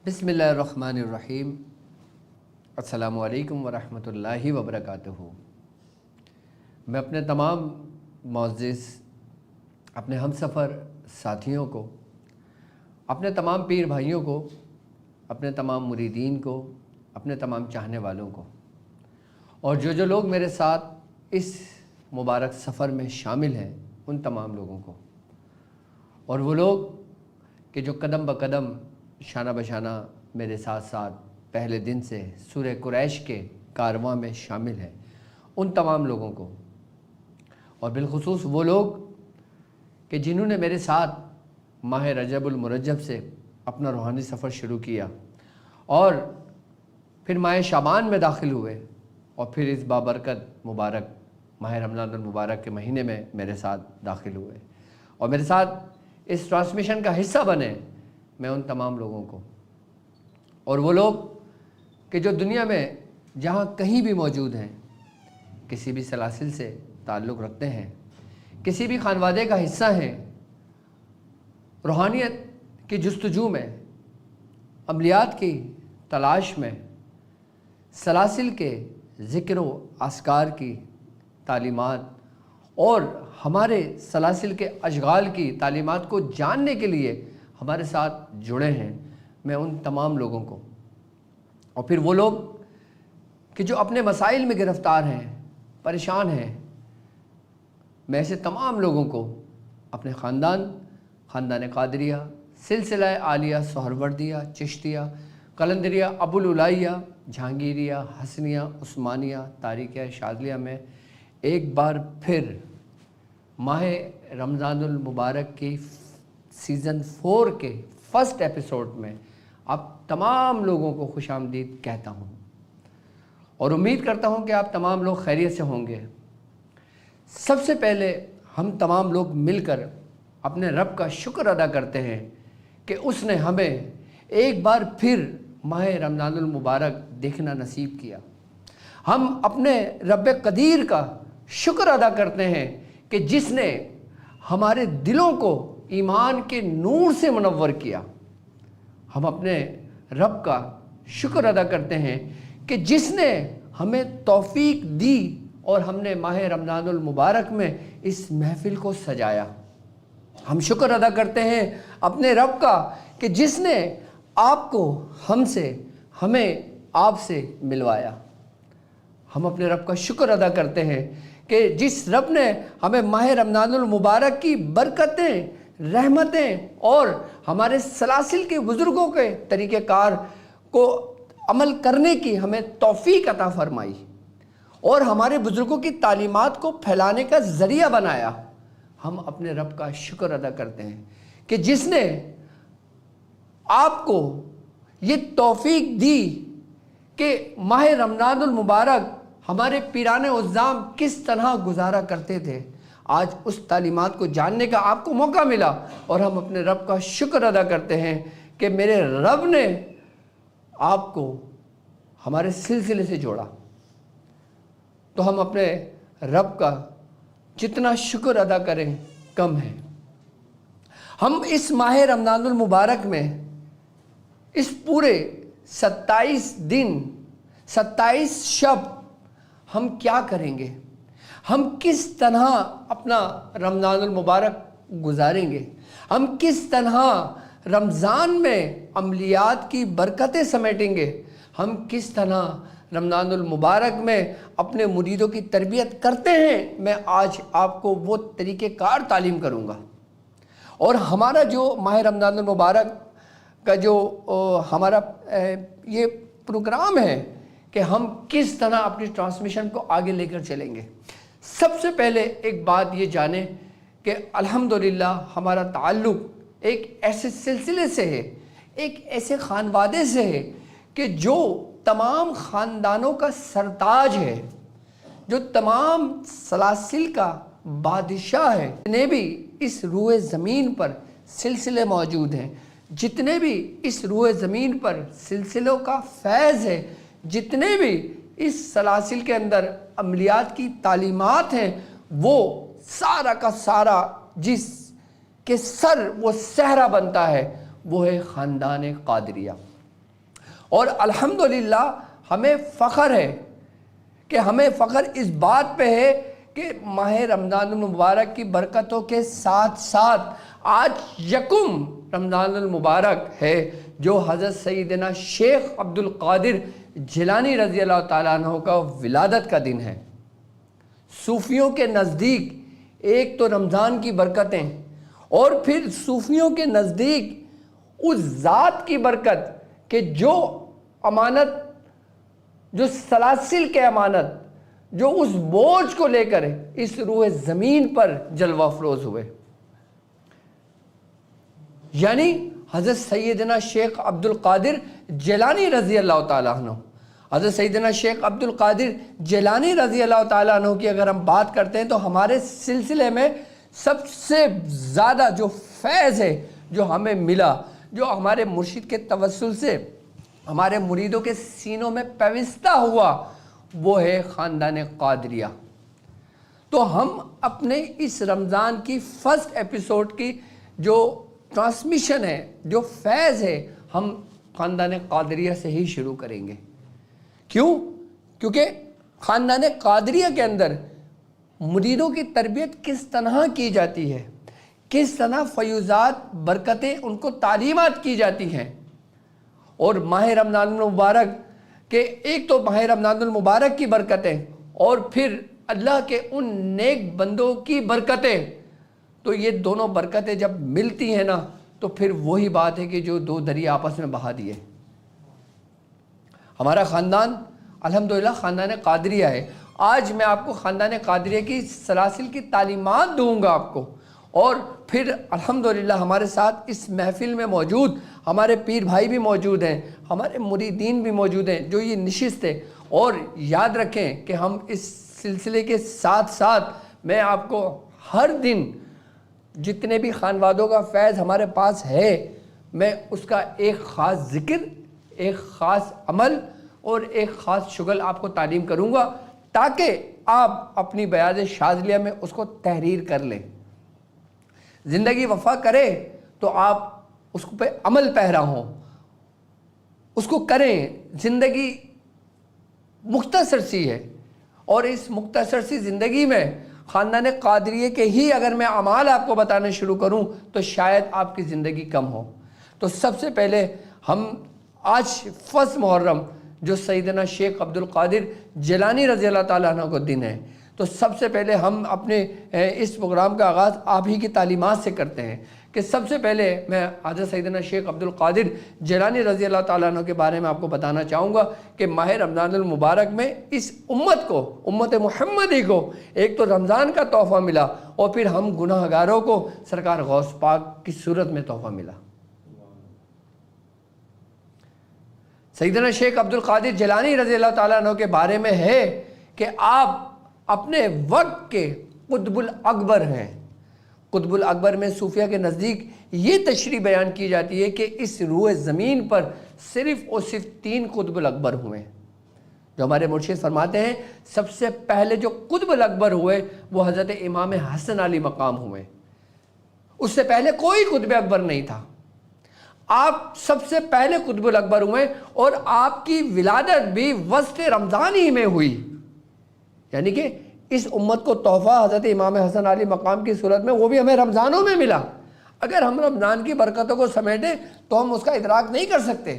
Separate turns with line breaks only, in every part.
بسم اللہ الرحمن الرحیم۔ السلام علیکم ورحمۃ اللہ وبرکاتہ۔ میں اپنے تمام معزز اپنے ہم سفر ساتھیوں کو، اپنے تمام پیر بھائیوں کو، اپنے تمام مریدین کو، اپنے تمام چاہنے والوں کو، اور جو لوگ میرے ساتھ اس مبارک سفر میں شامل ہیں ان تمام لوگوں کو، اور وہ لوگ کہ جو قدم بقدم شانہ بشانہ میرے ساتھ ساتھ پہلے دن سے سورہ قریش کے کارواں میں شامل ہیں، ان تمام لوگوں کو، اور بالخصوص وہ لوگ کہ جنہوں نے میرے ساتھ ماہ رجب المرجب سے اپنا روحانی سفر شروع کیا اور پھر ماہ شعبان میں داخل ہوئے، اور پھر اس بابرکت مبارک ماہ رمضان المبارک کے مہینے میں میرے ساتھ داخل ہوئے اور میرے ساتھ اس ٹرانسمیشن کا حصہ بنے۔ میں ان تمام لوگوں کو، اور وہ لوگ کہ جو دنیا میں جہاں کہیں بھی موجود ہیں، کسی بھی سلاسل سے تعلق رکھتے ہیں، کسی بھی خانوادے کا حصہ ہیں، روحانیت کی جستجو میں، عملیات کی تلاش میں، سلاسل کے ذکر و اذکار کی تعلیمات اور ہمارے سلاسل کے اشغال کی تعلیمات کو جاننے کے لیے ہمارے ساتھ جڑے ہیں، میں ان تمام لوگوں کو، اور پھر وہ لوگ کہ جو اپنے مسائل میں گرفتار ہیں، پریشان ہیں، میں ایسے تمام لوگوں کو اپنے خاندان قادریہ، سلسلہ عالیہ سہروردیہ، چشتیہ، قلندریہ، ابوالعلائیہ، جہانگیریہ، حسنیہ، عثمانیہ، تاریخیہ، شاذلیہ میں ایک بار پھر ماہ رمضان المبارک کی سیزن 4 کے فرسٹ ایپیسوڈ میں آپ تمام لوگوں کو خوش آمدید کہتا ہوں، اور امید کرتا ہوں کہ آپ تمام لوگ خیریت سے ہوں گے۔ سب سے پہلے ہم تمام لوگ مل کر اپنے رب کا شکر ادا کرتے ہیں کہ اس نے ہمیں ایک بار پھر ماہ رمضان المبارک دیکھنا نصیب کیا۔ ہم اپنے رب قدیر کا شکر ادا کرتے ہیں کہ جس نے ہمارے دلوں کو ایمان کے نور سے منور کیا۔ ہم اپنے رب کا شکر ادا کرتے ہیں کہ جس نے ہمیں توفیق دی اور ہم نے ماہ رمضان المبارک میں اس محفل کو سجایا۔ ہم شکر ادا کرتے ہیں اپنے رب کا کہ جس نے آپ کو ہمیں آپ سے ملوایا۔ ہم اپنے رب کا شکر ادا کرتے ہیں کہ جس رب نے ہمیں ماہ رمضان المبارک کی برکتیں، رحمتیں اور ہمارے سلاسل کے بزرگوں کے طریقہ کار کو عمل کرنے کی ہمیں توفیق عطا فرمائی اور ہمارے بزرگوں کی تعلیمات کو پھیلانے کا ذریعہ بنایا۔ ہم اپنے رب کا شکر ادا کرتے ہیں کہ جس نے آپ کو یہ توفیق دی کہ ماہ رمضان المبارک ہمارے پیران عظام کس طرح گزارا کرتے تھے، آج اس تعلیمات کو جاننے کا آپ کو موقع ملا، اور ہم اپنے رب کا شکر ادا کرتے ہیں کہ میرے رب نے آپ کو ہمارے سلسلے سے جوڑا۔ تو ہم اپنے رب کا جتنا شکر ادا کریں کم ہے۔ ہم اس ماہ رمضان المبارک میں اس پورے 27 دن 27 شب ہم کیا کریں گے، ہم کس طرح اپنا رمضان المبارک گزاریں گے، ہم کس طرح رمضان میں عملیات کی برکتیں سمیٹیں گے، ہم کس طرح رمضان المبارک میں اپنے مریدوں کی تربیت کرتے ہیں، میں آج آپ کو وہ طریقہ کار تعلیم کروں گا۔ اور ہمارا جو ماہ رمضان المبارک کا جو ہمارا یہ پروگرام ہے کہ ہم کس طرح اپنی ٹرانسمیشن کو آگے لے کر چلیں گے۔ سب سے پہلے ایک بات یہ جانیں کہ الحمدللہ ہمارا تعلق ایک ایسے سلسلے سے ہے، ایک ایسے خانوادے سے ہے کہ جو تمام خاندانوں کا سرتاج ہے، جو تمام سلاسل کا بادشاہ ہے۔ جتنے بھی اس روئے زمین پر سلسلے موجود ہیں، جتنے بھی اس روئے زمین پر سلسلوں کا فیض ہے، جتنے بھی اس سلاسل کے اندر عملیات کی تعلیمات ہیں، وہ سارا کا سارا جس کے سر وہ صحرا بنتا ہے وہ ہے خاندان قادریہ۔ اور الحمدللہ ہمیں فخر ہے کہ ہمیں فخر اس بات پہ ہے کہ ماہ رمضان المبارک کی برکتوں کے ساتھ ساتھ آج یکم رمضان المبارک ہے جو حضرت سیدنا شیخ عبد القادر جیلانی رضی اللہ تعالیٰ عنہ کا ولادت کا دن ہے۔ صوفیوں کے نزدیک ایک تو رمضان کی برکتیں اور پھر صوفیوں کے نزدیک اس ذات کی برکت کہ جو امانت، جو سلاسل کے امانت، جو اس بوجھ کو لے کر اس روح زمین پر جلوہ افروز ہوئے، یعنی حضرت سیدنا شیخ عبد القادر جیلانی رضی اللہ تعالیٰ عنہ۔ حضرت سیدنا شیخ عبد القادر جیلانی رضی اللہ تعالیٰ عنہ کی اگر ہم بات کرتے ہیں تو ہمارے سلسلے میں سب سے زیادہ جو فیض ہے جو ہمیں ملا، جو ہمارے مرشد کے توسل سے ہمارے مریدوں کے سینوں میں پیوستہ ہوا، وہ ہے خاندان قادریہ۔ تو ہم اپنے اس رمضان کی فرسٹ ایپیسوڈ کی جو ٹرانسمیشن ہے، جو فیض ہے، ہم خاندان قادریہ سے ہی شروع کریں گے۔ کیوں؟ کیونکہ خاندان قادریہ کے اندر مریدوں کی تربیت کس طرح کی جاتی ہے، کس طرح فیوزات، برکتیں ان کو تعلیمات کی جاتی ہیں، اور ماہ رمضان المبارک کہ ایک تو ماہ رمضان المبارک کی برکتیں اور پھر اللہ کے ان نیک بندوں کی برکتیں، تو یہ دونوں برکتیں جب ملتی ہیں نا تو پھر وہی بات ہے کہ جو دو دریا آپس میں بہا دیے۔ ہمارا خاندان الحمدللہ خاندان قادریہ ہے۔ آج میں آپ کو خاندان قادریہ کی سلاسل کی تعلیمات دوں گا آپ کو، اور پھر الحمدللہ ہمارے ساتھ اس محفل میں موجود ہمارے پیر بھائی بھی موجود ہیں، ہمارے مریدین بھی موجود ہیں جو یہ نشست ہے۔ اور یاد رکھیں کہ ہم اس سلسلے کے ساتھ ساتھ میں آپ کو ہر دن جتنے بھی خانوادوں کا فیض ہمارے پاس ہے، میں اس کا ایک خاص ذکر، ایک خاص عمل اور ایک خاص شغل آپ کو تعلیم کروں گا تاکہ آپ اپنی بیاض شاذلیہ میں اس کو تحریر کر لیں۔ زندگی وفا کرے تو آپ اس پہ عمل پیرا ہوں، اس کو کریں۔ زندگی مختصر سی ہے، اور اس مختصر سی زندگی میں خاندان قادریہ کے ہی اگر میں اعمال آپ کو بتانا شروع کروں تو شاید آپ کی زندگی کم ہو۔ تو سب سے پہلے ہم آج فرسٹ محرم جو سیدنا شیخ عبد القادر جیلانی رضی اللہ تعالیٰ عنہ کو دن ہے، تو سب سے پہلے ہم اپنے اس پروگرام کا آغاز آپ ہی کی تعلیمات سے کرتے ہیں کہ سب سے پہلے میں حضرت سیدنا شیخ عبد القادر جیلانی رضی اللہ تعالیٰ عنہ کے بارے میں آپ کو بتانا چاہوں گا کہ ماہ رمضان المبارک میں اس امت کو، امت محمدی کو ایک تو رمضان کا تحفہ ملا، اور پھر ہم گناہ گاروں کو سرکار غوث پاک کی صورت میں تحفہ ملا۔ سیدنا شیخ عبد القادر جیلانی رضی اللہ تعالیٰ عنہ کے بارے میں ہے کہ آپ اپنے وقت کے قطب الاکبر ہیں۔ قطب الاکبر میں صوفیہ کے نزدیک یہ تشریح بیان کی جاتی ہے کہ اس روح زمین پر صرف اور صرف 3 قطب الاکبر ہوئے، جو ہمارے مرشد فرماتے ہیں سب سے پہلے جو قطب الاکبر ہوئے وہ حضرت امام حسن علی مقام ہوئے، اس سے پہلے کوئی قطب اکبر نہیں تھا۔ آپ سب سے پہلے قطب الاکبر ہوئے، اور آپ کی ولادت بھی وسط رمضان ہی میں ہوئی، یعنی کہ اس امت کو تحفہ حضرت امام حسن علی مقام کی صورت میں وہ بھی ہمیں رمضانوں میں ملا۔ اگر ہم رمضان کی برکتوں کو سمیٹیں تو ہم اس کا ادراک نہیں کر سکتے،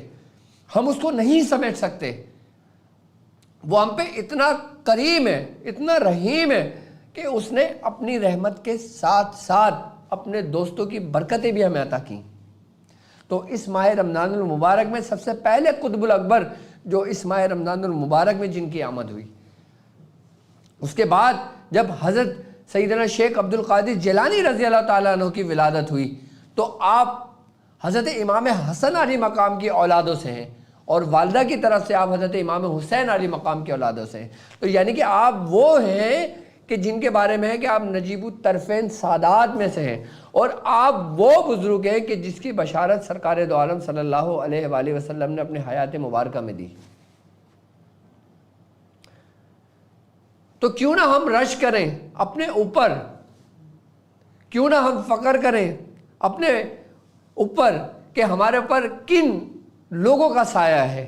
ہم اس کو نہیں سمیٹ سکتے۔ وہ ہم پہ اتنا کریم ہے، اتنا رحیم ہے کہ اس نے اپنی رحمت کے ساتھ ساتھ اپنے دوستوں کی برکتیں بھی ہمیں عطا کیں۔ تو اس ماہ رمضان المبارک میں سب سے پہلے قطب الاکبر جو اس ماہ رمضان المبارک میں جن کی آمد ہوئی، اس کے بعد جب حضرت سیدنا شیخ عبد القادر جیلانی رضی اللہ تعالیٰ عنہ کی ولادت ہوئی تو آپ حضرت امام حسن علی مقام کی اولادوں سے ہیں، اور والدہ کی طرف سے آپ حضرت امام حسین علی مقام کی اولادوں سے ہیں۔ تو یعنی کہ آپ وہ ہیں کہ جن کے بارے میں ہے کہ آپ نجیب الطرفین سادات میں سے ہیں، اور آپ وہ بزرگ ہیں کہ جس کی بشارت سرکار دو عالم صلی اللہ علیہ وآلہ وسلم نے اپنے حیات مبارکہ میں دی۔ تو کیوں نہ ہم رش کریں اپنے اوپر، کیوں نہ ہم فخر کریں اپنے اوپر کہ ہمارے اوپر کن لوگوں کا سایہ ہے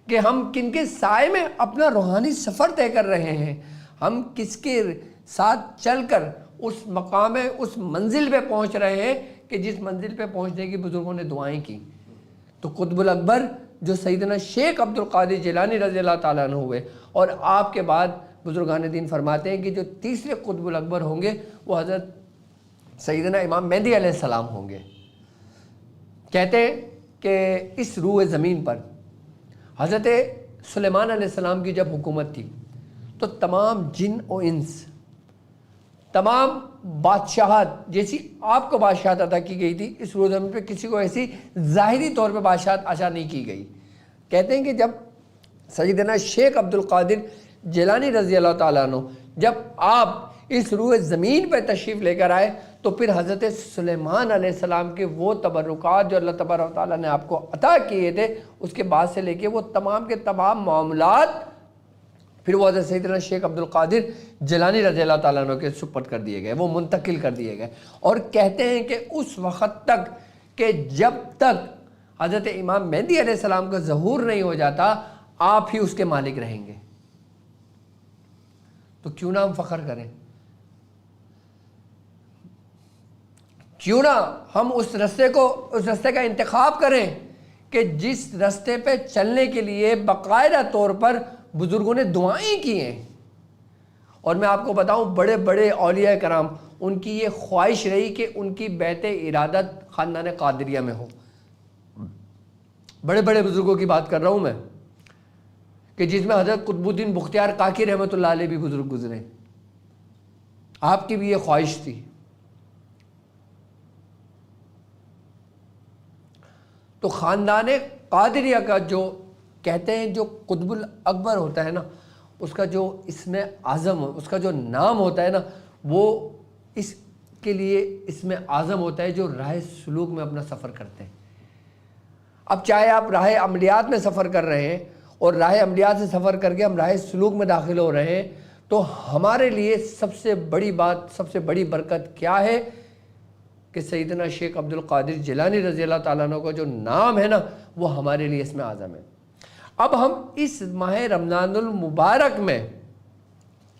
کہ ہم کن کے سائے میں اپنا روحانی سفر طے کر رہے ہیں، ہم کس کے ساتھ چل کر اس مقام اس منزل پہ پہنچ رہے ہیں کہ جس منزل پہ پہنچنے کی بزرگوں نے دعائیں کی۔ تو قطب الاکبر جو سیدنا شیخ عبد القادر جیلانی رضی اللہ تعالیٰ عنہ ہوئے، اور آپ کے بعد بزرگان دین فرماتے ہیں کہ جو تیسرے قطب الاکبر ہوں گے وہ حضرت سیدنا امام مہدی علیہ السلام ہوں گے۔ کہتے ہیں کہ اس روح زمین پر حضرت سلیمان علیہ السلام کی جب حکومت تھی تو تمام جن و انس، تمام بادشاہت جیسی آپ کو بادشاہت عطا کی گئی تھی، اس روح زمین پہ کسی کو ایسی ظاہری طور پہ بادشاہت عطا نہیں کی گئی۔ کہتے ہیں کہ جب سیدنا شیخ عبد القادر جیلانی رضی اللہ تعالیٰ عنہ جب آپ اس روح زمین پہ تشریف لے کر آئے تو پھر حضرت سلیمان علیہ السلام کے وہ تبرکات جو اللہ تبارک و تعالیٰ نے آپ کو عطا کیے تھے، اس کے بعد سے لے کے وہ تمام کے تمام معاملات پھر وہ حضرت سیدنا شیخ عبد القادر جیلانی رضی اللہ تعالیٰ عنہ کے سپرد کر دیے گئے، وہ منتقل کر دیے گئے۔ اور کہتے ہیں کہ اس وقت تک کہ جب تک حضرت امام مہدی علیہ السلام کا ظہور نہیں ہو جاتا آپ ہی اس کے مالک رہیں گے۔ تو کیوں نہ ہم فخر کریں، کیوں نہ ہم اس رستے کا انتخاب کریں کہ جس رستے پہ چلنے کے لیے باقاعدہ طور پر بزرگوں نے دعائیں کی ہیں۔ اور میں آپ کو بتاؤں بڑے بڑے اولیاء کرام ان کی یہ خواہش رہی کہ ان کی بیت ارادت خاندان قادریہ میں ہو۔ بڑے بڑے بزرگوں کی بات کر رہا ہوں میں کہ جس میں حضرت قطب الدین بختیار کاکی رحمۃ اللہ علیہ بھی بزرگ گزرے، آپ کی بھی یہ خواہش تھی۔ تو خاندان قادریہ کا جو کہتے ہیں جو قطب الاکبر ہوتا ہے نا، اس کا جو اسم اعظم، اس کا جو نام ہوتا ہے نا، وہ اس کے لیے اسم اعظم ہوتا ہے جو راہ سلوک میں اپنا سفر کرتے ہیں۔ اب چاہے آپ راہ عملیات میں سفر کر رہے ہیں اور راہ عملیات سے سفر کر کے ہم راہ سلوک میں داخل ہو رہے ہیں، تو ہمارے لیے سب سے بڑی بات، سب سے بڑی برکت کیا ہے کہ سیدنا شیخ عبد القادر جیلانی رضی اللہ تعالیٰ عنہ کا جو نام ہے نا وہ ہمارے لیے اسم اعظم ہے۔ اب ہم اس ماہ رمضان المبارک میں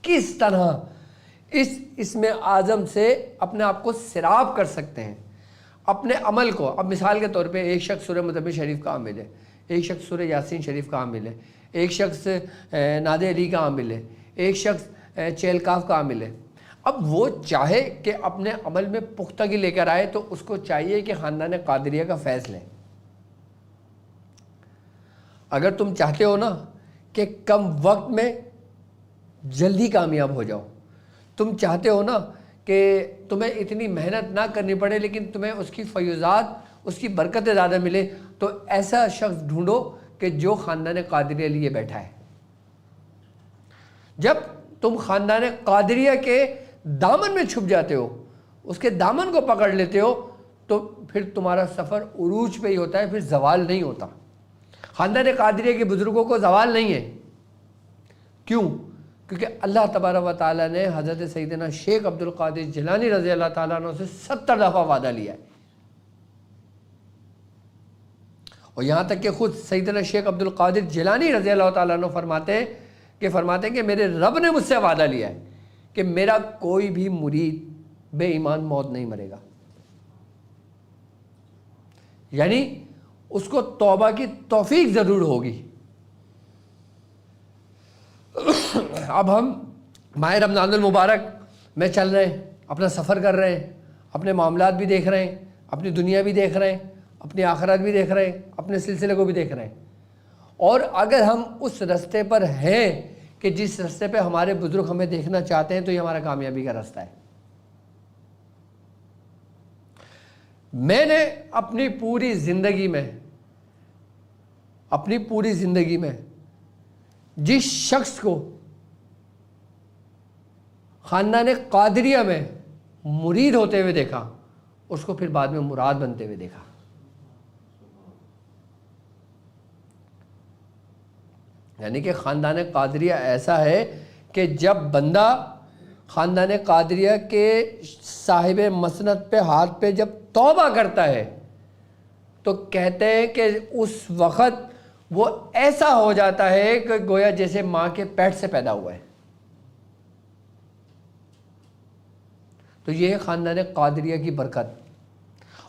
کس طرح اس اسم اعظم سے اپنے آپ کو سیراب کر سکتے ہیں، اپنے عمل کو۔ اب مثال کے طور پہ ایک شخص سورہ مزمل شریف کا عامل ہے، ایک شخص سورہ یاسین شریف کا عامل ہے، ایک شخص ناد علی کا عامل ہے، ایک شخص چہل کاف کا عامل ہے۔ اب وہ چاہے کہ اپنے عمل میں پختگی لے کر آئے تو اس کو چاہیے کہ خاندان قادریہ کا فیض لیں۔ اگر تم چاہتے ہو نا کہ کم وقت میں جلدی کامیاب ہو جاؤ، تم چاہتے ہو نا کہ تمہیں اتنی محنت نہ کرنی پڑے لیکن تمہیں اس کی فیوزات، اس کی برکتیں زیادہ ملے، تو ایسا شخص ڈھونڈو کہ جو خاندان قادریہ لیے بیٹھا ہے۔ جب تم خاندان قادریہ کے دامن میں چھپ جاتے ہو، اس کے دامن کو پکڑ لیتے ہو، تو پھر تمہارا سفر عروج پہ ہی ہوتا ہے، پھر زوال نہیں ہوتا۔ خاندان قادریہ کے بزرگوں کو زوال نہیں ہے۔ کیوں؟ کیونکہ اللہ تبارک و تعالیٰ نے حضرت سیدنا شیخ عبد القادر جیلانی رضی اللہ تعالیٰ عنہ سے 70 دفعہ وعدہ لیا ہے، اور یہاں تک کہ خود سیدنا شیخ عبد القادر جیلانی رضی اللہ تعالیٰ عنہ فرماتے ہیں کہ میرے رب نے مجھ سے وعدہ لیا ہے کہ میرا کوئی بھی مرید بے ایمان موت نہیں مرے گا، یعنی اس کو توبہ کی توفیق ضرور ہوگی۔ اب ہم ماہ رمضان المبارک میں چل رہے ہیں، اپنا سفر کر رہے ہیں، اپنے معاملات بھی دیکھ رہے ہیں، اپنی دنیا بھی دیکھ رہے ہیں، اپنی آخرت بھی دیکھ رہے ہیں، اپنے سلسلے کو بھی دیکھ رہے ہیں۔ اور اگر ہم اس رستے پر ہیں کہ جس رستے پہ ہمارے بزرگ ہمیں دیکھنا چاہتے ہیں، تو یہ ہمارا کامیابی کا راستہ ہے۔ میں نے اپنی پوری زندگی میں جس شخص کو خاندان قادریہ میں مرید ہوتے ہوئے دیکھا، اس کو پھر بعد میں مراد بنتے ہوئے دیکھا۔ یعنی کہ خاندان قادریہ ایسا ہے کہ جب بندہ خاندان قادریہ کے صاحب مسند پہ ہاتھ پہ جب توبہ کرتا ہے تو کہتے ہیں کہ اس وقت وہ ایسا ہو جاتا ہے کہ گویا جیسے ماں کے پیٹ سے پیدا ہوا ہے. تو یہ ہے خاندان قادریہ کی برکت.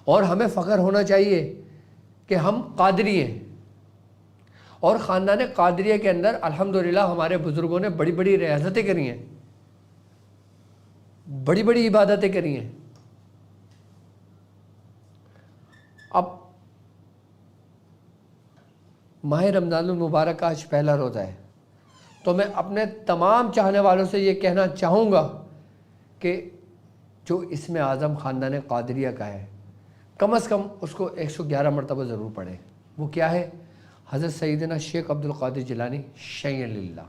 اور ہمیں فخر ہونا چاہیے کہ ہم قادری ہیں. اور خاندان قادریہ کے اندر الحمدللہ ہمارے بزرگوں نے بڑی بڑی ریاضتیں کری ہیں, بڑی بڑی عبادتیں کری ہیں. اب ماہ رمضان المبارک کا آج پہلا روزہ ہے, تو میں اپنے تمام چاہنے والوں سے یہ کہنا چاہوں گا کہ جو اسم اعظم خاندان قادریہ کا ہے کم از کم اس کو 111 مرتبہ ضرور پڑھیں. وہ کیا ہے؟ حضرت سیدنا شیخ عبد القادر جیلانی شیئا للہ.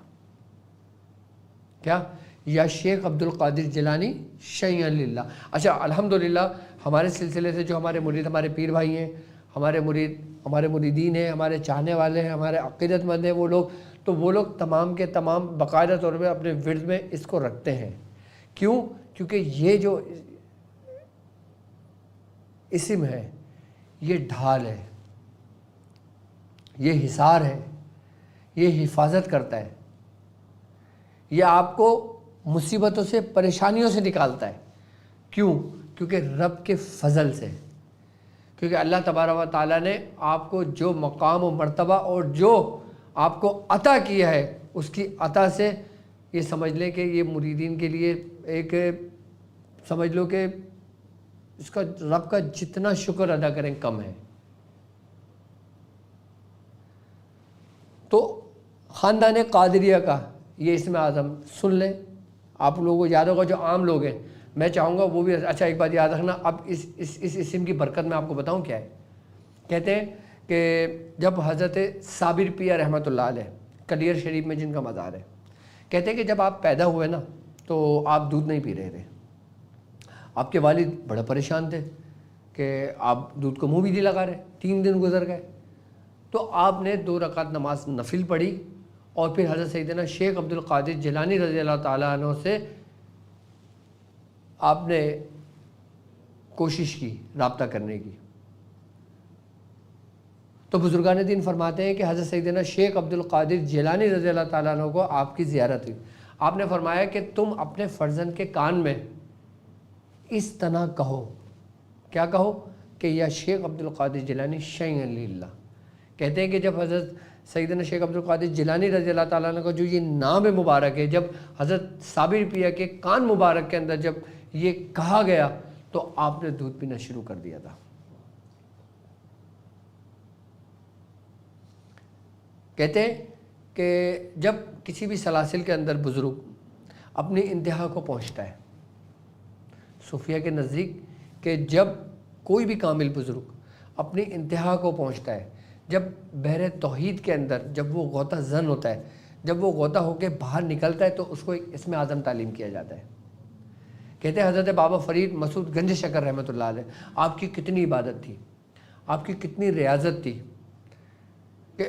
کیا؟ یا شیخ عبد القادر جیلانی شیئا للہ. اچھا الحمدللہ ہمارے سلسلے سے جو ہمارے مرید, ہمارے پیر بھائی ہیں, ہمارے مرید, ہمارے مریدین ہیں, ہمارے چاہنے والے ہیں, ہمارے عقیدت مند ہیں, وہ لوگ تمام کے تمام باقاعدہ طور پہ اپنے ورد میں اس کو رکھتے ہیں. کیوں؟ کیونکہ یہ جو اسم ہے یہ ڈھال ہے, یہ حصار ہے, یہ حفاظت کرتا ہے, یہ آپ کو مصیبتوں سے, پریشانیوں سے نکالتا ہے. کیوں؟ کیونکہ رب کے فضل سے, کیونکہ اللہ تبارک و تعالیٰ نے آپ کو جو مقام و مرتبہ اور جو آپ کو عطا کیا ہے اس کی عطا سے یہ سمجھ لیں کہ یہ مریدین کے لیے ایک سمجھ لو کہ اس کا رب کا جتنا شکر ادا کریں کم ہے. تو خاندان قادریہ کا یہ اسم اعظم سن لیں. آپ لوگوں کو یاد ہوگا, جو عام لوگ ہیں, میں چاہوں گا وہ بھی. اچھا ایک بات یاد رکھنا, اب اس اسم کی برکت میں آپ کو بتاؤں کیا ہے. کہتے ہیں کہ جب حضرت صابر پیر رحمۃ اللہ علیہ, کلیر شریف میں جن کا مزار ہے, کہتے ہیں کہ جب آپ پیدا ہوئے نا تو آپ دودھ نہیں پی رہے تھے. آپ کے والد بڑے پریشان تھے کہ آپ دودھ کو منہ بھی نہیں لگا رہے. 3 دن گزر گئے تو آپ نے 2 رکعت نماز نفل پڑھی اور پھر حضرت سیدنا شیخ عبد القادر جیلانی رضی اللہ تعالیٰ عنہ سے آپ نے کوشش کی رابطہ کرنے کی. تو بزرگان دین فرماتے ہیں کہ حضرت سیدنا شیخ عبد القادر جیلانی رضی اللہ تعالیٰ عنہ کو آپ کی زیارت ہوئی. آپ نے فرمایا کہ تم اپنے فرزند کے کان میں اس طرح کہو. کیا کہو؟ کہ یا شیخ عبد القادر جیلانی شیئا للہ. کہتے ہیں کہ جب حضرت سیدنا شیخ عبد القادر جیلانی رضی اللہ تعالیٰ عنہ کا جو یہ نام مبارک ہے, جب حضرت صابر پیر کے کان مبارک کے اندر جب یہ کہا گیا تو آپ نے دودھ پینا شروع کر دیا تھا. کہتے ہیں کہ جب کسی بھی سلاسل کے اندر بزرگ اپنی انتہا کو پہنچتا ہے, صوفیہ کے نزدیک کہ جب کوئی بھی کامل بزرگ اپنی انتہا کو پہنچتا ہے, جب بحر توحید کے اندر جب وہ غوطہ زن ہوتا ہے, جب وہ غوطہ ہو کے باہر نکلتا ہے تو اس کو اسم اعظم تعلیم کیا جاتا ہے. کہتے ہیں حضرت بابا فرید مسعود گنج شکر رحمۃ اللہ علیہ, آپ کی کتنی عبادت تھی, آپ کی کتنی ریاضت تھی, کہ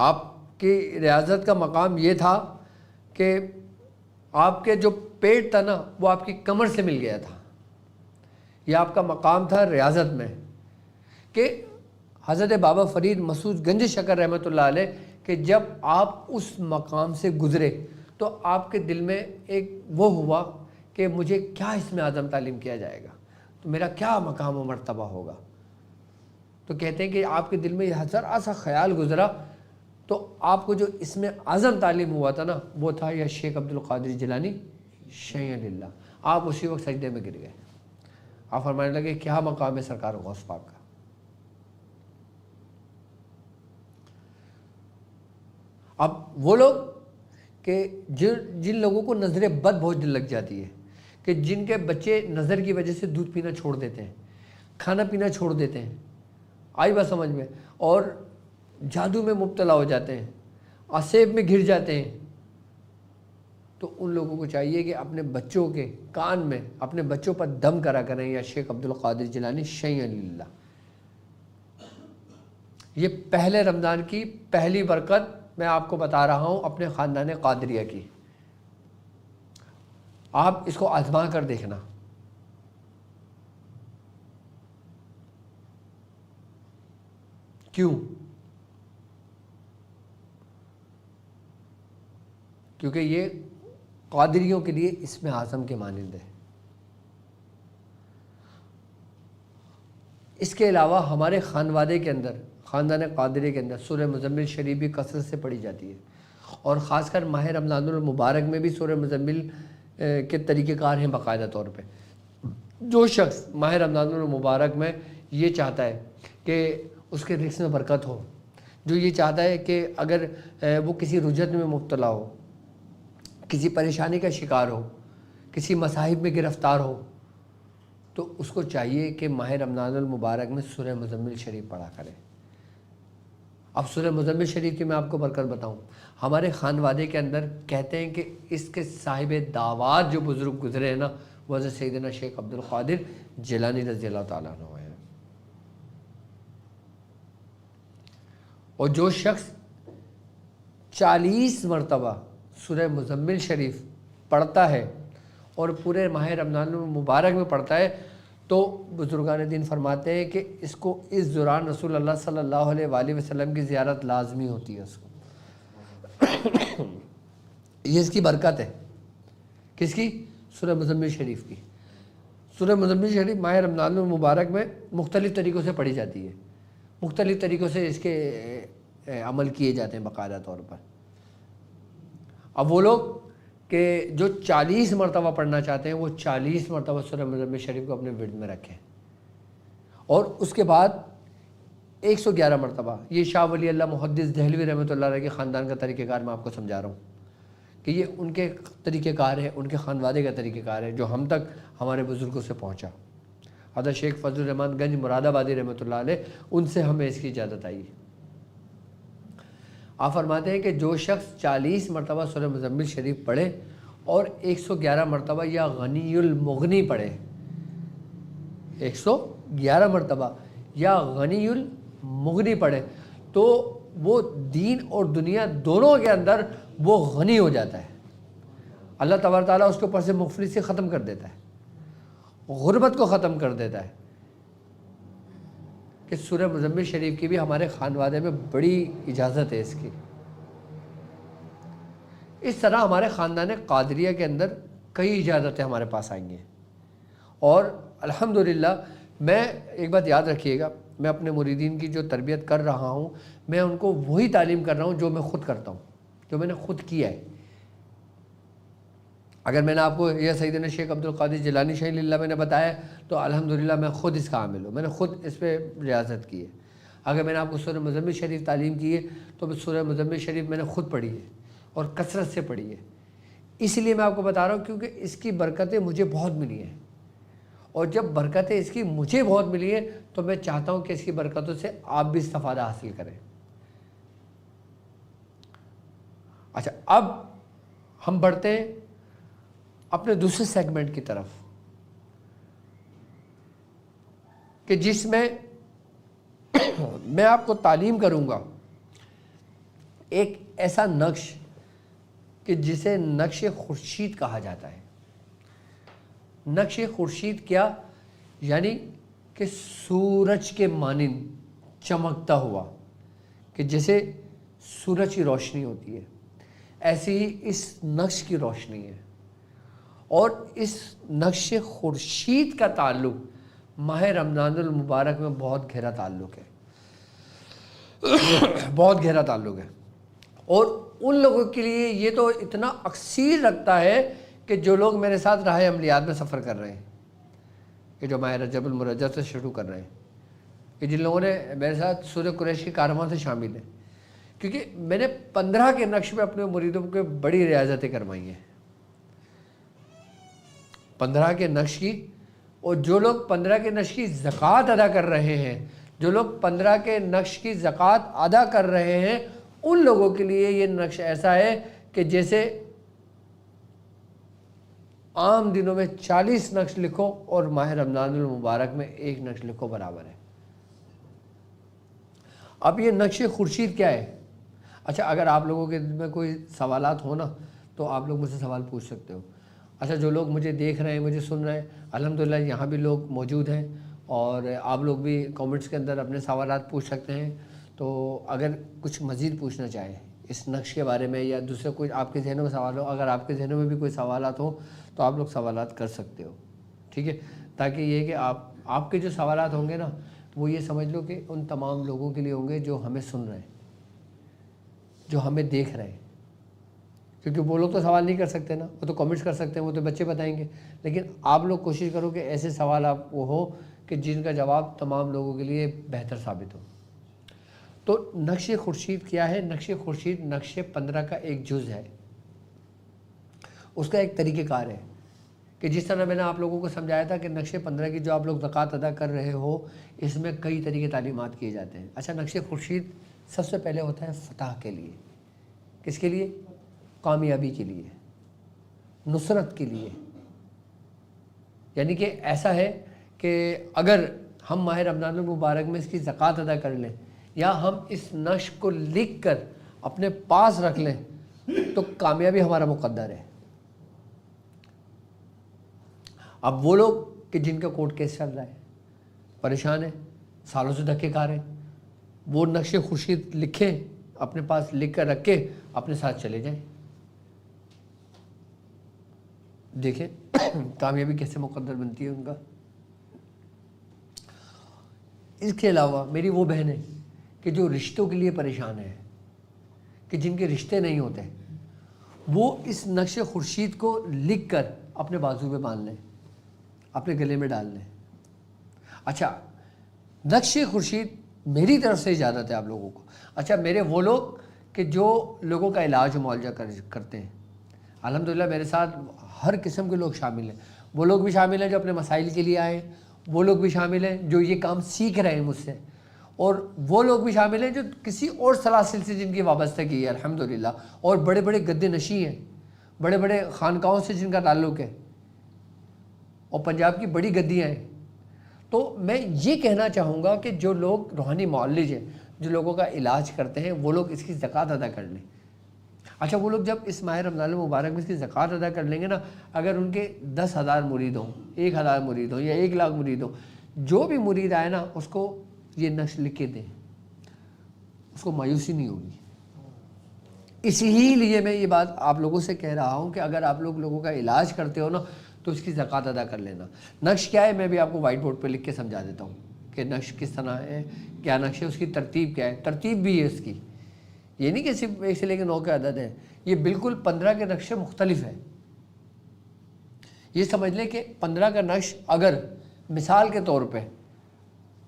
آپ کی ریاضت کا مقام یہ تھا کہ آپ کے جو پیٹ تھا نا وہ آپ کی کمر سے مل گیا تھا. یہ آپ کا مقام تھا ریاضت میں, کہ حضرت بابا فرید مسعود گنج شکر رحمۃ اللہ علیہ کہ جب آپ اس مقام سے گزرے تو آپ کے دل میں ایک وہ ہوا کہ مجھے کیا اسم اعظم تعلیم کیا جائے گا, تو میرا کیا مقام و مرتبہ ہوگا. تو کہتے ہیں کہ آپ کے دل میں یہ ذرا سا خیال گزرا تو آپ کو جو اسم اعظم تعلیم ہوا تھا نا وہ تھا یا شیخ عبد القادر جیلانی شیئا للہ. آپ اسی وقت سجدے میں گر گئے. آپ فرمانے لگے کیا مقام ہے سرکار غوث پاک کا. اب وہ لوگ کہ جن لوگوں کو نظر بد بہت لگ جاتی ہے, کہ جن کے بچے نظر کی وجہ سے دودھ پینا چھوڑ دیتے ہیں, کھانا پینا چھوڑ دیتے ہیں, آئی بات سمجھ میں, اور جادو میں مبتلا ہو جاتے ہیں, عصیب میں گر جاتے ہیں, تو ان لوگوں کو چاہیے کہ اپنے بچوں کے کان میں اپنے بچوں پر دم کرا کریں یا شیخ عبد القادر جیلانی شیئا للہ. یہ پہلے رمضان کی پہلی برکت میں آپ کو بتا رہا ہوں اپنے خاندان قادریہ کی. آپ اس کو آزما کر دیکھنا. کیوں؟ کیونکہ یہ قادریوں کے لیے اسم اعظم کے مانند ہے۔ اس کے علاوہ ہمارے خانوادے کے اندر، خاندان قادری کے اندر سورہ مزمل شریف بھی کثرت سے پڑھی جاتی ہے، اور خاص کر ماہ رمضان المبارک میں بھی سورہ مزمل کے طریقہ کار ہیں باقاعدہ طور پہ۔ جو شخص ماہ رمضان المبارک میں یہ چاہتا ہے کہ اس کے رزق میں برکت ہو، جو یہ چاہتا ہے کہ اگر وہ کسی رجت میں مبتلا ہو، کسی پریشانی کا شکار ہو، کسی مصائب میں گرفتار ہو، تو اس کو چاہیے کہ ماہ رمضان المبارک میں سورہ مزمل شریف پڑھا کرے۔ اب سورہ مزمل شریف کی میں آپ کو برکت بتاؤں، ہمارے خانوادے کے اندر کہتے ہیں کہ اس کے صاحب دعوات جو بزرگ گزرے ہیں نا، وہ حضرت سیدنا شیخ عبد القادر جیلانی رضی اللہ تعالیٰ عنہ ہیں۔ اور جو شخص 40 مرتبہ سورہ مزمل شریف پڑھتا ہے اور پورے ماہ رمضان المبارک میں پڑھتا ہے، تو بزرگان دین فرماتے ہیں کہ اس کو اس دوران رسول اللہ صلی اللہ علیہ وآلہ وسلم کی زیارت لازمی ہوتی ہے۔ اس کو یہ اس کی برکت ہے۔ کس کی؟ سورہ مزمل شریف کی۔ سورہ مزمل شریف ماہ رمضان المبارک میں مختلف طریقوں سے پڑھی جاتی ہے، مختلف طریقوں سے اس کے عمل کیے جاتے ہیں باقاعدہ طور پر۔ اب وہ لوگ کہ جو 40 مرتبہ پڑھنا چاہتے ہیں، وہ 40 مرتبہ سورہ مزمل شریف کو اپنے ورد میں رکھیں، اور اس کے بعد 111 مرتبہ، یہ شاہ ولی اللہ محدث دہلوی رحمۃ اللہ علیہ کے خاندان کا طریقہ کار میں آپ کو سمجھا رہا ہوں کہ یہ ان کے طریقہ کار ہے، ان کے خانوادے کا طریقہ کار ہے، جو ہم تک ہمارے بزرگوں سے پہنچا۔ حضرت شیخ فضل الرحمان گنج مراد آبادی رحمۃ اللہ علیہ، ان سے ہمیں اس کی اجازت آئی۔ آپ فرماتے ہیں کہ جو شخص 40 مرتبہ سورہ مزمل شریف پڑھے اور 111 مرتبہ یا غنی المغنی پڑھے، 111 مرتبہ یا غنی المغنی پڑھے، تو وہ دین اور دنیا دونوں کے اندر وہ غنی ہو جاتا ہے۔ اللہ تبارک تعالیٰ اس کے اوپر سے مفلسی ختم کر دیتا ہے، غربت کو ختم کر دیتا ہے۔ کہ سورہ مزمل شریف کی بھی ہمارے خانوادے میں بڑی اجازت ہے اس کی۔ اس طرح ہمارے خاندان قادریہ کے اندر کئی اجازتیں ہمارے پاس آئیں گی، اور الحمدللہ میں ایک بات یاد رکھیے گا، میں اپنے مریدین کی جو تربیت کر رہا ہوں، میں ان کو وہی تعلیم کر رہا ہوں جو میں خود کرتا ہوں، جو میں نے خود کیا ہے۔ اگر میں نے آپ کو یہ سیدنا شیخ عبد القادر جیلانی شاہ اللہ میں نے بتایا، تو الحمدللہ میں خود اس کا عامل ہوں، میں نے خود اس پہ ریاضت کی ہے۔ اگر میں نے آپ کو سورہ مزمل شریف تعلیم کی ہے، تو سورہ مزمل شریف میں نے خود پڑھی ہے اور کثرت سے پڑھی ہے۔ اس لیے میں آپ کو بتا رہا ہوں کیونکہ اس کی برکتیں مجھے بہت ملی ہیں، اور جب برکتیں اس کی مجھے بہت ملی ہیں، تو میں چاہتا ہوں کہ اس کی برکتوں سے آپ بھی استفادہ حاصل کریں۔ اچھا، اب ہم بڑھتے ہیں اپنے دوسرے سیگمنٹ کی طرف، کہ جس میں میں آپ کو تعلیم کروں گا ایک ایسا نقش کہ جسے نقش خورشید کہا جاتا ہے۔ نقش خورشید کیا؟ یعنی کہ سورج کے مانند چمکتا ہوا، کہ جیسے سورج کی روشنی ہوتی ہے، ایسی ہی اس نقش کی روشنی ہے۔ اور اس نقش خورشید کا تعلق ماہ رمضان المبارک میں بہت گہرا تعلق ہے، بہت گہرا تعلق ہے۔ اور ان لوگوں کے لیے یہ تو اتنا اکثیر رکھتا ہے کہ جو لوگ میرے ساتھ راہ عملیات میں سفر کر رہے ہیں، کہ جو ماہ رجب المرجب سے شروع کر رہے ہیں، کہ جن لوگوں نے میرے ساتھ سورہ قریش کی کارواں سے شامل ہیں، کیونکہ میں نے 15 کے نقش میں اپنے مریدوں کے بڑی ریاضتیں کروائی ہیں، 15 کے نقش کی۔ اور جو لوگ 15 کے نقش کی زکوٰۃ ادا کر رہے ہیں، جو لوگ 15 کے نقش کی زکوٰۃ ادا کر رہے ہیں، ان لوگوں کے لیے یہ نقش ایسا ہے کہ جیسے عام دنوں میں 40 نقش لکھو اور ماہ رمضان المبارک میں 1 نقش لکھو برابر ہے۔ اب یہ نقش خورشید کیا ہے؟ اچھا، اگر آپ لوگوں کے دل میں کوئی سوالات ہو نا، تو آپ لوگ مجھ سے سوال پوچھ سکتے ہو۔ اچھا، جو لوگ مجھے دیکھ رہے ہیں، مجھے سن رہے ہیں، الحمدللہ یہاں بھی لوگ موجود ہیں، اور آپ لوگ بھی کامنٹس کے اندر اپنے سوالات پوچھ سکتے ہیں۔ تو اگر کچھ مزید پوچھنا چاہے اس نقش کے بارے میں یا دوسرے کوئی آپ کے ذہنوں میں سوال ہو، اگر آپ کے ذہنوں میں بھی کوئی سوالات ہوں تو آپ لوگ سوالات کر سکتے ہو، ٹھیک ہے، تاکہ یہ کہ آپ کے جو سوالات ہوں گے نا وہ یہ سمجھ لو کہ ان تمام لوگوں کے لیے ہوں گے جو ہمیں سن رہے ہیں، جو ہمیں دیکھ رہے ہیں، کیونکہ وہ لوگ تو سوال نہیں کر سکتے نا، وہ تو کامنٹس کر سکتے ہیں، وہ تو بچے بتائیں گے، لیکن آپ لوگ کوشش کرو کہ ایسے سوال آپ وہ ہو کہ جن کا جواب تمام لوگوں کے لیے بہتر ثابت ہو۔ تو نقش خورشید کیا ہے؟ نقش خورشید نقش 15 کا ایک جز ہے، اس کا ایک طریقہ کار ہے کہ جس طرح میں نے آپ لوگوں کو سمجھایا تھا کہ نقش 15 کی جو آپ لوگ زکوٰۃ ادا کر رہے ہو اس میں کئی طریقے تعلیمات کیے جاتے ہیں۔ اچھا، نقش خورشید سب سے پہلے ہوتا ہے فتح کے لیے، کس کے لیے؟ کامیابی کے لیے، نصرت کے لیے، یعنی کہ ایسا ہے کہ اگر ہم ماہ رمضان المبارک میں اس کی زکوٰۃ ادا کر لیں یا ہم اس نقش کو لکھ کر اپنے پاس رکھ لیں تو کامیابی ہمارا مقدر ہے۔ اب وہ لوگ کہ جن کا کورٹ کیس چل رہا ہے، پریشان ہیں، سالوں سے دھکے کھا رہے ہیں، وہ نقش خورشید لکھیں، اپنے پاس لکھ کر رکھ کے اپنے ساتھ چلے جائیں، دیکھیں کامیابی کیسے مقدر بنتی ہے ان کا۔ اس کے علاوہ میری وہ بہنیں کہ جو رشتوں کے لیے پریشان ہیں، کہ جن کے رشتے نہیں ہوتے، وہ اس نقش خورشید کو لکھ کر اپنے بازو پہ باندھ لیں، اپنے گلے میں ڈال لیں۔ اچھا، نقش خورشید میری طرف سے اجازت ہے آپ لوگوں کو۔ اچھا، میرے وہ لوگ کہ جو لوگوں کا علاج و معالجہ کرتے ہیں، الحمدللہ میرے ساتھ ہر قسم کے لوگ شامل ہیں، وہ لوگ بھی شامل ہیں جو اپنے مسائل کے لیے آئے، وہ لوگ بھی شامل ہیں جو یہ کام سیکھ رہے ہیں مجھ سے، اور وہ لوگ بھی شامل ہیں جو کسی اور سلاسل سے جن کی وابستگی ہے الحمدللہ، اور بڑے بڑے گدے نشیں ہیں، بڑے بڑے خانقاہوں سے جن کا تعلق ہے، اور پنجاب کی بڑی گدیاں ہیں۔ تو میں یہ کہنا چاہوں گا کہ جو لوگ روحانی معالج ہیں، جو لوگوں کا علاج کرتے ہیں، وہ لوگ اس کی زکوٰۃ ادا کر لیں۔ اچھا، وہ لوگ جب اس ماہ رمضان المبارک میں اس کی زکوٰۃ ادا کر لیں گے نا، اگر ان کے 10,000 مرید ہوں، 1,000 مرید ہوں یا 1,00,000 مرید ہوں، جو بھی مرید آئے نا اس کو یہ نقش لکھ کے دیں، اس کو مایوسی نہیں ہوگی۔ اسی لیے میں یہ بات آپ لوگوں سے کہہ رہا ہوں کہ اگر آپ لوگوں کا علاج کرتے ہو نا تو اس کی زکوٰۃ ادا کر لینا۔ نقش کیا ہے میں بھی آپ کو وائٹ بورڈ پہ لکھ کے سمجھا دیتا ہوں کہ نقش کس طرح ہے، کیا نقش ہے، اس کی ترتیب کیا ہے، ترتیب بھی ہے اس کی، یہ نہیں کہ صرف 1 سے لے کے 9 کے عدد ہے، یہ بالکل 15 کے نقش مختلف ہے۔ یہ سمجھ لیں کہ 15 کا نقش اگر مثال کے طور پہ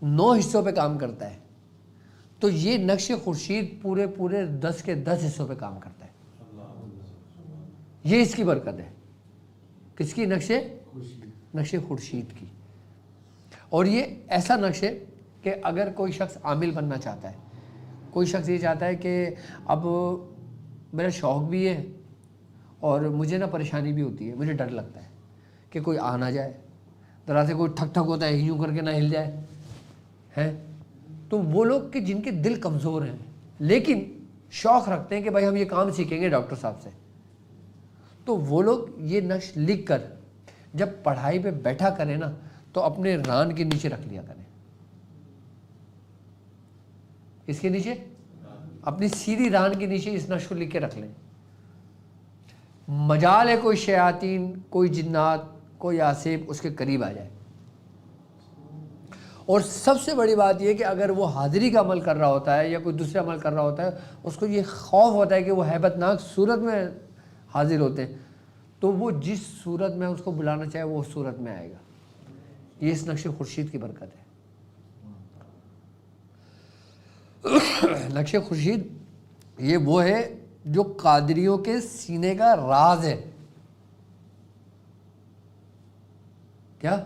9 حصوں پہ کام کرتا ہے تو یہ نقش خورشید پورے 10 کے 10 حصوں پہ کام کرتا ہے۔ یہ اس کی برکت ہے، کس کی؟ نقش خورشید کی۔ اور یہ ایسا نقش ہے کہ اگر کوئی شخص عامل بننا چاہتا ہے، کوئی شخص یہ چاہتا ہے کہ اب میرا شوق بھی ہے اور مجھے نا پریشانی بھی ہوتی ہے، مجھے ڈر لگتا ہے کہ کوئی آ نہ جائے، ذرا سے کوئی ٹھک ٹھک ہوتا ہے یوں کر کے نہ ہل جائے ہے، تو وہ لوگ کہ جن کے دل کمزور ہیں لیکن شوق رکھتے ہیں کہ بھائی ہم یہ کام سیکھیں گے ڈاکٹر صاحب سے، تو وہ لوگ یہ نقش لکھ کر جب پڑھائی پہ بیٹھا کریں نا تو اپنے ران کے نیچے رکھ لیا کریں۔ اس کے نیچے، اپنی سیدھی ران کے نیچے اس نقش کو لکھ کے رکھ لیں۔ مجال ہے کوئی شیاطین، کوئی جنات، کوئی آصف اس کے قریب آ جائے۔ اور سب سے بڑی بات یہ کہ اگر وہ حاضری کا عمل کر رہا ہوتا ہے یا کوئی دوسرا عمل کر رہا ہوتا ہے، اس کو یہ خوف ہوتا ہے کہ وہ ہیبت ناک صورت میں حاضر ہوتے ہیں، تو وہ جس صورت میں اس کو بلانا چاہے وہ اس صورت میں آئے گا۔ یہ اس نقش خورشید کی برکت ہے۔ نقش خورشید یہ وہ ہے جو قادریوں کے سینے کا راز ہے۔ کیا؟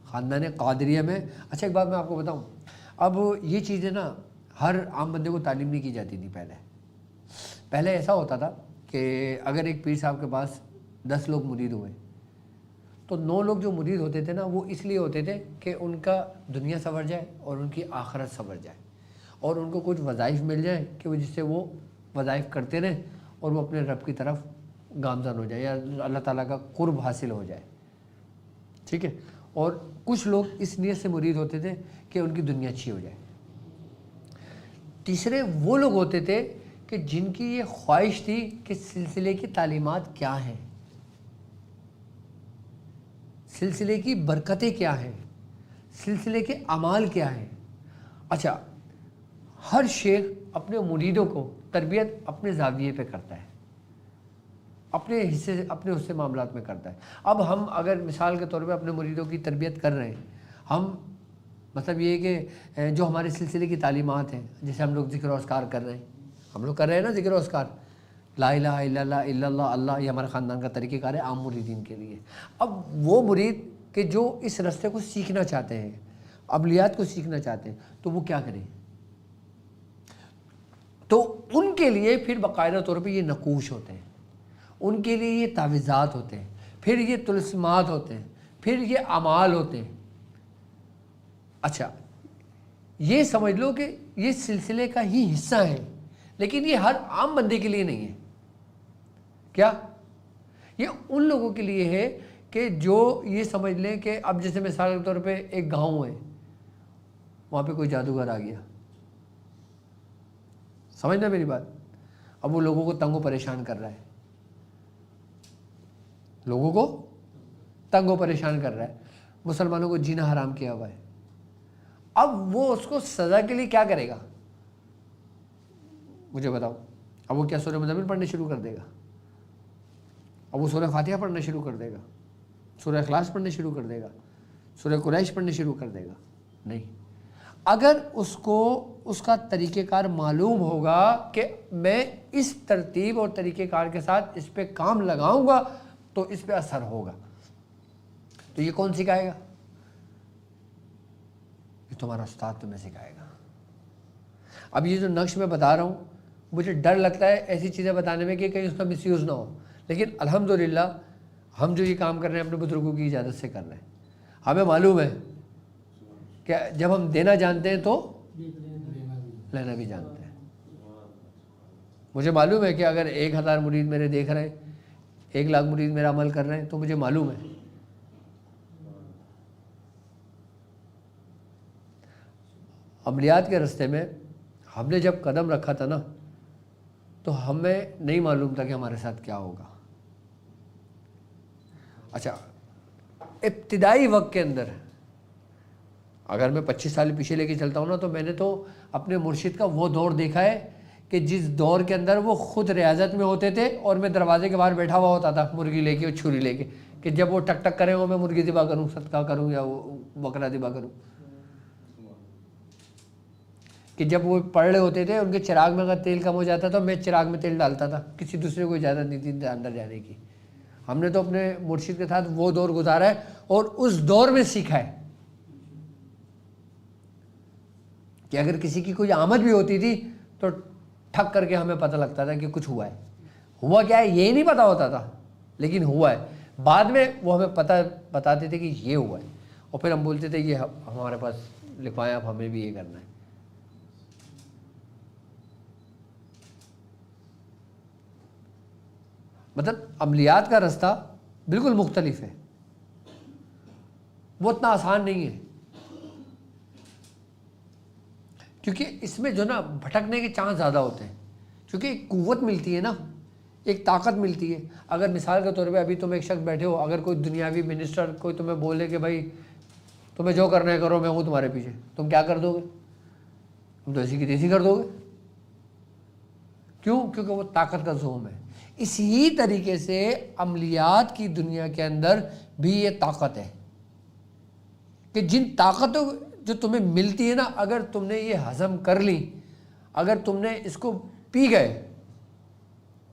خاندان قادریہ میں، اچھا ایک بات میں آپ کو بتاؤں، اب یہ چیزیں نا ہر عام بندے کو تعلیم نہیں کی جاتی تھی۔ پہلے ایسا ہوتا تھا کہ اگر ایک پیر صاحب کے پاس 10 لوگ مرید ہوئے تو 9 لوگ جو مرید ہوتے تھے نا وہ اس لیے ہوتے تھے کہ ان کا دنیا سنور جائے اور ان کی آخرت سنور جائے، اور ان کو کچھ وظائف مل جائے کہ وہ جس سے وہ وظائف کرتے رہیں اور وہ اپنے رب کی طرف گامزن ہو جائے یا اللہ تعالیٰ کا قرب حاصل ہو جائے، ٹھیک ہے۔ اور کچھ لوگ اس نیت سے مرید ہوتے تھے کہ ان کی دنیا اچھی ہو جائے، تیسرے وہ لوگ ہوتے تھے کہ جن کی یہ خواہش تھی کہ سلسلے کی تعلیمات کیا ہیں، سلسلے کی برکتیں کیا ہیں، سلسلے کے اعمال کیا ہیں۔ اچھا، ہر شیخ اپنے مریدوں کو تربیت اپنے زاویے پہ کرتا ہے، اپنے حصے معاملات میں کرتا ہے۔ اب ہم اگر مثال کے طور پہ اپنے مریدوں کی تربیت کر رہے ہیں، ہم مطلب یہ کہ جو ہمارے سلسلے کی تعلیمات ہیں، جیسے ہم لوگ ذکر و اذکار کر رہے ہیں، ہم لوگ کر رہے ہیں نا ذکر و اذکار، لا الہ الا اللہ الا اللہ اللہ، یہ ہمارے خاندان کا طریقہ کار ہے عام مریدین کے لیے۔ اب وہ مرید کہ جو اس رستے کو سیکھنا چاہتے ہیں، عملیات کو سیکھنا چاہتے ہیں، تو وہ کیا کریں؟ تو ان کے لیے پھر باقاعدہ طور پہ یہ نقوش ہوتے ہیں، ان کے لیے یہ تعویذات ہوتے ہیں، پھر یہ طلسمات ہوتے ہیں، پھر یہ اعمال ہوتے ہیں۔ اچھا، یہ سمجھ لو کہ یہ سلسلے کا ہی حصہ ہے، لیکن یہ ہر عام بندے کے لیے نہیں ہے۔ کیا؟ یہ ان لوگوں کے لیے ہے کہ جو یہ سمجھ لیں کہ اب جیسے مثال کے طور پہ ایک گاؤں ہے، وہاں پہ کوئی جادوگر آ گیا، سمجھنا میری بات، اب وہ لوگوں کو تنگ و پریشان کر رہا ہے، لوگوں کو تنگ و پریشان کر رہا ہے، مسلمانوں کو جینا حرام کیا ہوا ہے۔ اب وہ اس کو سزا کے لیے کیا کرے گا؟ مجھے بتاؤ۔ اب وہ کیا سورہ مزمل پڑھنے شروع کر دے گا؟ اب وہ سورہ فاتحہ پڑھنا شروع کر دے گا؟ سورہ اخلاص پڑھنے شروع کر دے گا؟ سورہ قریش پڑھنے شروع کر دے گا؟ نہیں۔ اگر اس کو اس کا طریقہ کار معلوم ہوگا کہ میں اس ترتیب اور طریقہ کار کے ساتھ اس پہ کام لگاؤں گا تو اس پہ اثر ہوگا، تو یہ کون سکھائے گا؟ یہ تمہارا استاد تمہیں سکھائے گا۔ اب یہ جو نقش میں بتا رہا ہوں، مجھے ڈر لگتا ہے ایسی چیزیں بتانے میں کہ کہیں اس کا مس یوز نہ ہو، لیکن الحمدللہ ہم جو یہ کام کر رہے ہیں اپنے بزرگوں کی اجازت سے کر رہے ہیں۔ ہمیں معلوم ہے کہ جب ہم دینا جانتے ہیں تو لینا بھی جانتے ہیں۔ مجھے معلوم ہے کہ اگر 1000 مرید میرے دیکھ رہے ہیں، 1,00,000 مرید میرا عمل کر رہے ہیں، تو مجھے معلوم ہے۔ عملیات کے راستے میں ہم نے جب قدم رکھا تھا نا، تو ہمیں نہیں معلوم تھا کہ ہمارے ساتھ کیا ہوگا۔ اچھا، ابتدائی وقت کے اندر اگر میں 25 سال پیچھے لے کے چلتا ہوں نا، تو میں نے تو اپنے مرشد کا وہ دور دیکھا ہے کہ جس دور کے اندر وہ خود ریاضت میں ہوتے تھے اور میں دروازے کے باہر بیٹھا ہوا ہوتا تھا مرغی لے کے اور چھری لے کے، کہ جب وہ ٹک ٹک کریں وہ میں مرغی ذبح کروں، صدقہ کروں یا وہ بکرا ذبح کروں۔ کہ جب وہ پڑھ رہے ہوتے تھے، ان کے چراغ میں اگر تیل کم ہو جاتا تھا تو میں چراغ میں تیل ڈالتا تھا، کسی دوسرے کو اجازت نہیں تھی اندر جانے کی۔ ہم نے تو اپنے مرشد کے ساتھ وہ دور گزارا ہے اور اس دور میں سیکھا ہے کہ اگر کسی کی کوئی آمد بھی ہوتی تھی تو ٹھک کر کے ہمیں پتہ لگتا تھا کہ کچھ ہوا ہے۔ ہوا کیا ہے یہ نہیں پتا ہوتا تھا، لیکن ہوا ہے۔ بعد میں وہ ہمیں پتہ بتاتے تھے کہ یہ ہوا ہے، اور پھر ہم بولتے تھے یہ ہمارے پاس لکھوائیں، اب ہمیں بھی یہ کرنا ہے۔ مطلب عملیات کا راستہ بالکل مختلف ہے، وہ اتنا آسان نہیں ہے، کیونکہ اس میں جو نا بھٹکنے کے چانس زیادہ ہوتے ہیں، کیونکہ ایک قوت ملتی ہے نا، ایک طاقت ملتی ہے۔ اگر مثال کے طور پہ ابھی تم ایک شخص بیٹھے ہو، اگر کوئی دنیاوی منسٹر کوئی تمہیں بولے کہ بھائی تمہیں جو کرنا ہے کرو، میں ہوں تمہارے پیچھے، تم کیا کر دو گے؟ تم تو ایسی کی تیسی کر دو گے۔ کیوں؟ کیونکہ وہ طاقت کا زوم ہے۔ اسی طریقے سے عملیات کی دنیا کے اندر بھی یہ طاقت ہے کہ جن طاقتوں جو تمہیں ملتی ہے نا، اگر تم نے یہ ہضم کر لی، اگر تم نے اس کو پی گئے،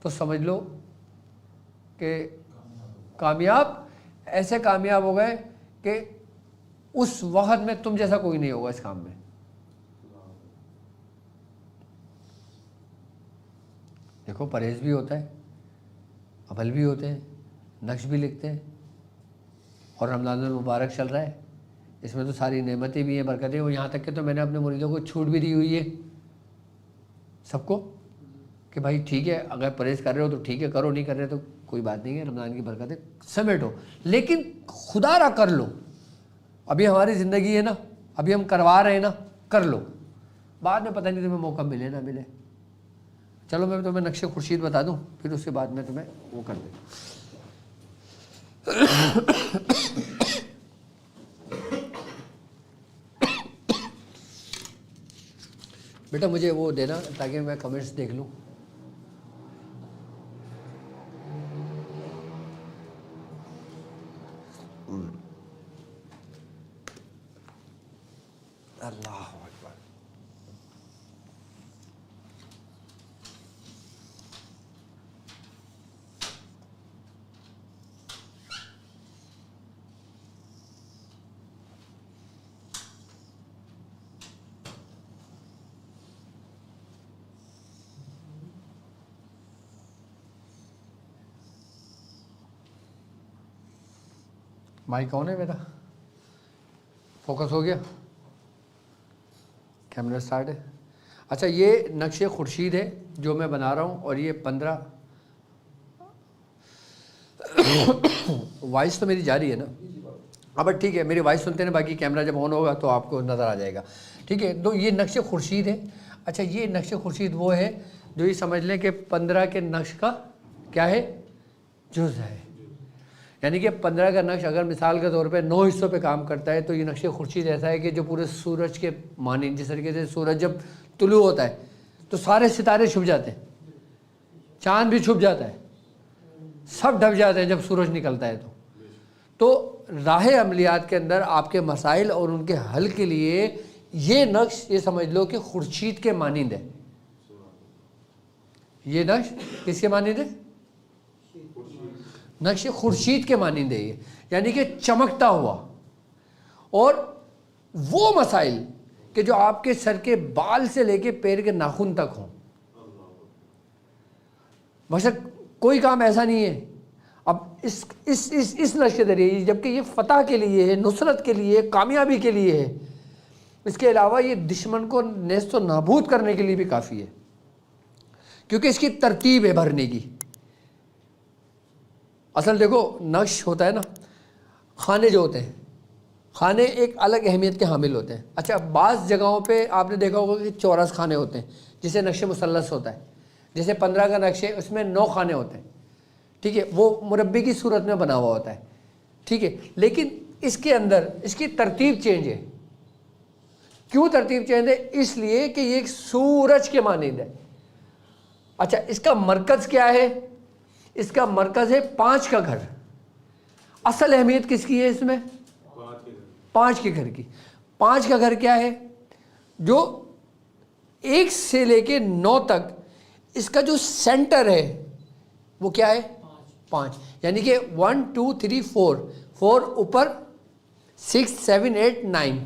تو سمجھ لو کہ کامیاب، ایسے کامیاب ہو گئے کہ اس وقت میں تم جیسا کوئی نہیں ہوگا اس کام میں۔ دیکھو، پرہیز بھی ہوتا ہے، عمل بھی ہوتے ہیں، نقش بھی لکھتے ہیں، اور رمضان المبارک چل رہا ہے، اس میں تو ساری نعمتیں بھی ہیں، برکتیں، اور یہاں تک کہ تو میں نے اپنے مریدوں کو چھوٹ بھی دی ہوئی ہے سب کو کہ بھائی ٹھیک ہے، اگر پرہیز کر رہے ہو تو ٹھیک ہے کرو، نہیں کر رہے تو کوئی بات نہیں ہے، رمضان کی برکتیں سمیٹو، لیکن خدا را کر لو۔ ابھی ہماری زندگی ہے نا، ابھی ہم کروا رہے ہیں نا، کر لو، بعد میں پتہ نہیں تمہیں موقع ملے نہ ملے. چلو میں تمہیں نقشے خورشید بتا دوں, پھر اس کے بعد میں تمہیں وہ کر دوں. بیٹا مجھے وہ دینا تاکہ میں کمنٹس دیکھ لوں. اللہ اکبر. مائک کون ہے میرا؟ فوکس ہو گیا؟ کیمرہ سٹارٹ ہے. اچھا یہ نقش خورشید ہے جو میں بنا رہا ہوں, اور یہ 15 وائس تو میری جاری ہے نا؟ اب ٹھیک ہے, میری وائس سنتے ہیں, باقی کیمرہ جب آن ہوگا تو آپ کو نظر آ جائے گا. ٹھیک ہے, تو یہ نقش خورشید ہے. اچھا یہ نقش خورشید وہ ہے جو یہ سمجھ لیں کہ 15 کے نقش کا کیا ہے, جز ہے. یعنی کہ 15 کا نقش اگر مثال کے طور پہ 9 حصوں پہ کام کرتا ہے, تو یہ نقش خورشید ایسا ہے کہ جو پورے سورج کے مانند, جس طریقے سے سورج جب طلوع ہوتا ہے تو سارے ستارے چھپ جاتے ہیں, چاند بھی چھپ جاتا ہے, سب ڈھک جاتے ہیں جب سورج نکلتا ہے. تو راہ عملیات کے اندر آپ کے مسائل اور ان کے حل کے لیے یہ نقش یہ سمجھ لو کہ خورشید کے مانند ہے. یہ نقش کس کے مانند ہے؟ نقش خورشید کے مانند ہے یہ, یعنی کہ چمکتا ہوا. اور وہ مسائل کہ جو آپ کے سر کے بال سے لے کے پیر کے ناخن تک ہوں, بشک کوئی کام ایسا نہیں ہے. اب اس نقش کے ذریعے, جبکہ یہ فتح کے لیے ہے, نصرت کے لیے, کامیابی کے لیے ہے, اس کے علاوہ یہ دشمن کو نیست و نابود کرنے کے لیے بھی کافی ہے, کیونکہ اس کی ترتیب ہے بھرنے کی. اصل دیکھو نقش ہوتا ہے نا, خانے جو ہوتے ہیں, خانے ایک الگ اہمیت کے حامل ہوتے ہیں. اچھا بعض جگہوں پہ آپ نے دیکھا ہوگا کہ چورس خانے ہوتے ہیں, جسے نقش مثلث ہوتا ہے. جیسے 15 کا نقش ہے, اس میں 9 خانے ہوتے ہیں. ٹھیک ہے, وہ مربع کی صورت میں بنا ہوا ہوتا ہے. ٹھیک ہے, لیکن اس کے اندر اس کی ترتیب چینج ہے. کیوں ترتیب چینج ہے؟ اس لیے کہ یہ ایک سورج کے مانند ہے. اچھا اس کا مرکز کیا ہے؟ اس کا مرکز ہے 5 کا گھر. اصل اہمیت کس کی ہے اس میں؟ 5 کے گھر کی. 5 کا گھر کیا ہے؟ جو 1 سے لے کے 9 تک اس کا جو سینٹر ہے وہ کیا ہے؟ 5. یعنی کہ 1 2 3 4 اوپر 6 7 8 9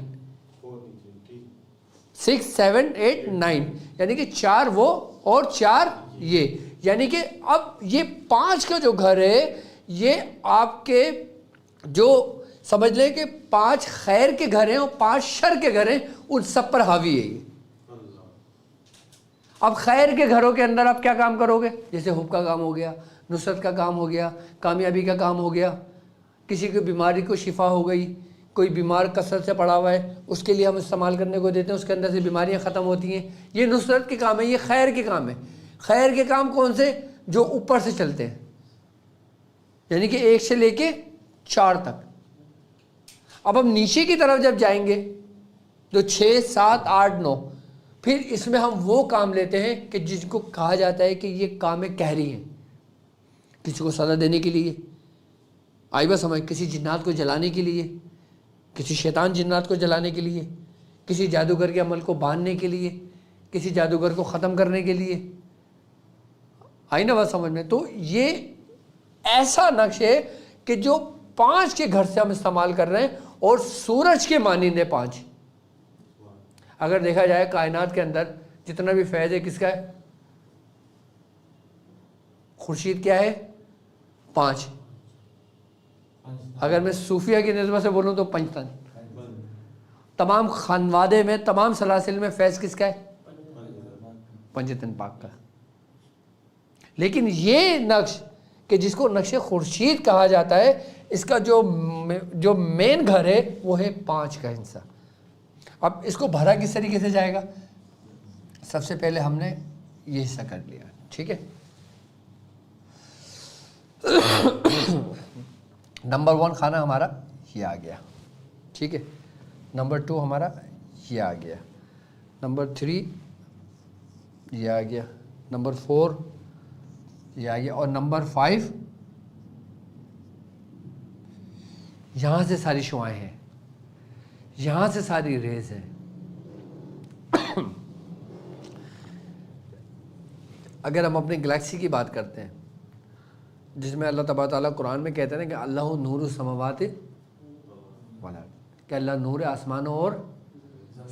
6 7 8 9 یعنی کہ 4 وہ اور 4 یہ. یعنی کہ اب یہ 5 کا جو گھر ہے یہ آپ کے جو سمجھ لیں کہ 5 خیر کے گھر ہیں اور 5 شر کے گھر ہیں, ان سب پر حاوی ہے یہ. اب خیر کے گھروں کے اندر آپ کیا کام کرو گے؟ جیسے حب کا کام ہو گیا, نصرت کا کام ہو گیا, کامیابی کا کام ہو گیا, کسی کی بیماری کو شفا ہو گئی, کوئی بیمار کثرت سے پڑا ہوا ہے اس کے لیے ہم استعمال کرنے کو دیتے ہیں, اس کے اندر سے بیماریاں ختم ہوتی ہیں. یہ نصرت کے کام ہے, یہ خیر کے کام ہے. خیر کے کام کون سے؟ جو اوپر سے چلتے ہیں, یعنی کہ 1 سے لے کے 4 تک. اب ہم نیچے کی طرف جب جائیں گے تو 6 7 8 9, پھر اس میں ہم وہ کام لیتے ہیں کہ جس کو کہا جاتا ہے کہ یہ کام قہری ہے. کسی کو سزا دینے کے لیے, آئی بس سمجھ, کسی جنات کو جلانے کے لیے, کسی شیطان جنات کو جلانے کے لیے, کسی جادوگر کے عمل کو باندھنے کے لیے, کسی جادوگر کو ختم کرنے کے لیے. آئی نا بات سمجھ میں؟ تو یہ ایسا نقش ہے کہ جو 5 کے گھر سے ہم استعمال کر رہے ہیں, اور سورج کے مانند ہے 5. اگر دیکھا جائے کائنات کے اندر جتنا بھی فیض ہے کس کا ہے؟ خورشید کیا ہے؟ 5. اگر میں صوفیہ کی نسبت سے بولوں تو پنجتن. تمام خانوادے میں, تمام سلاسل میں فیض کس کا ہے؟ پنجتن پاک کا. لیکن یہ نقش کہ جس کو نقش خورشید کہا جاتا ہے, اس کا جو مین گھر ہے وہ ہے 5 کا حصہ. اب اس کو بھرا کس طریقے سے جائے گا؟ سب سے پہلے ہم نے یہ حصہ کر لیا، ٹھیک ہے. نمبر 1 کھانا ہمارا یہ آ گیا، ٹھیک ہے. نمبر 2 ہمارا یہ آ گیا. نمبر 3 یہ آ گیا. نمبر 4 یہ آ گیا. اور نمبر 5 یہاں سے ساری شعاعیں ہیں، یہاں سے ساری ریز ہیں. اگر ہم اپنے گلیکسی کی بات کرتے ہیں، جس میں اللہ تبارک تعالیٰ قرآن میں کہتے ہیں کہ اللہ نور السماوات والارض، کہ اللہ نور آسمانوں اور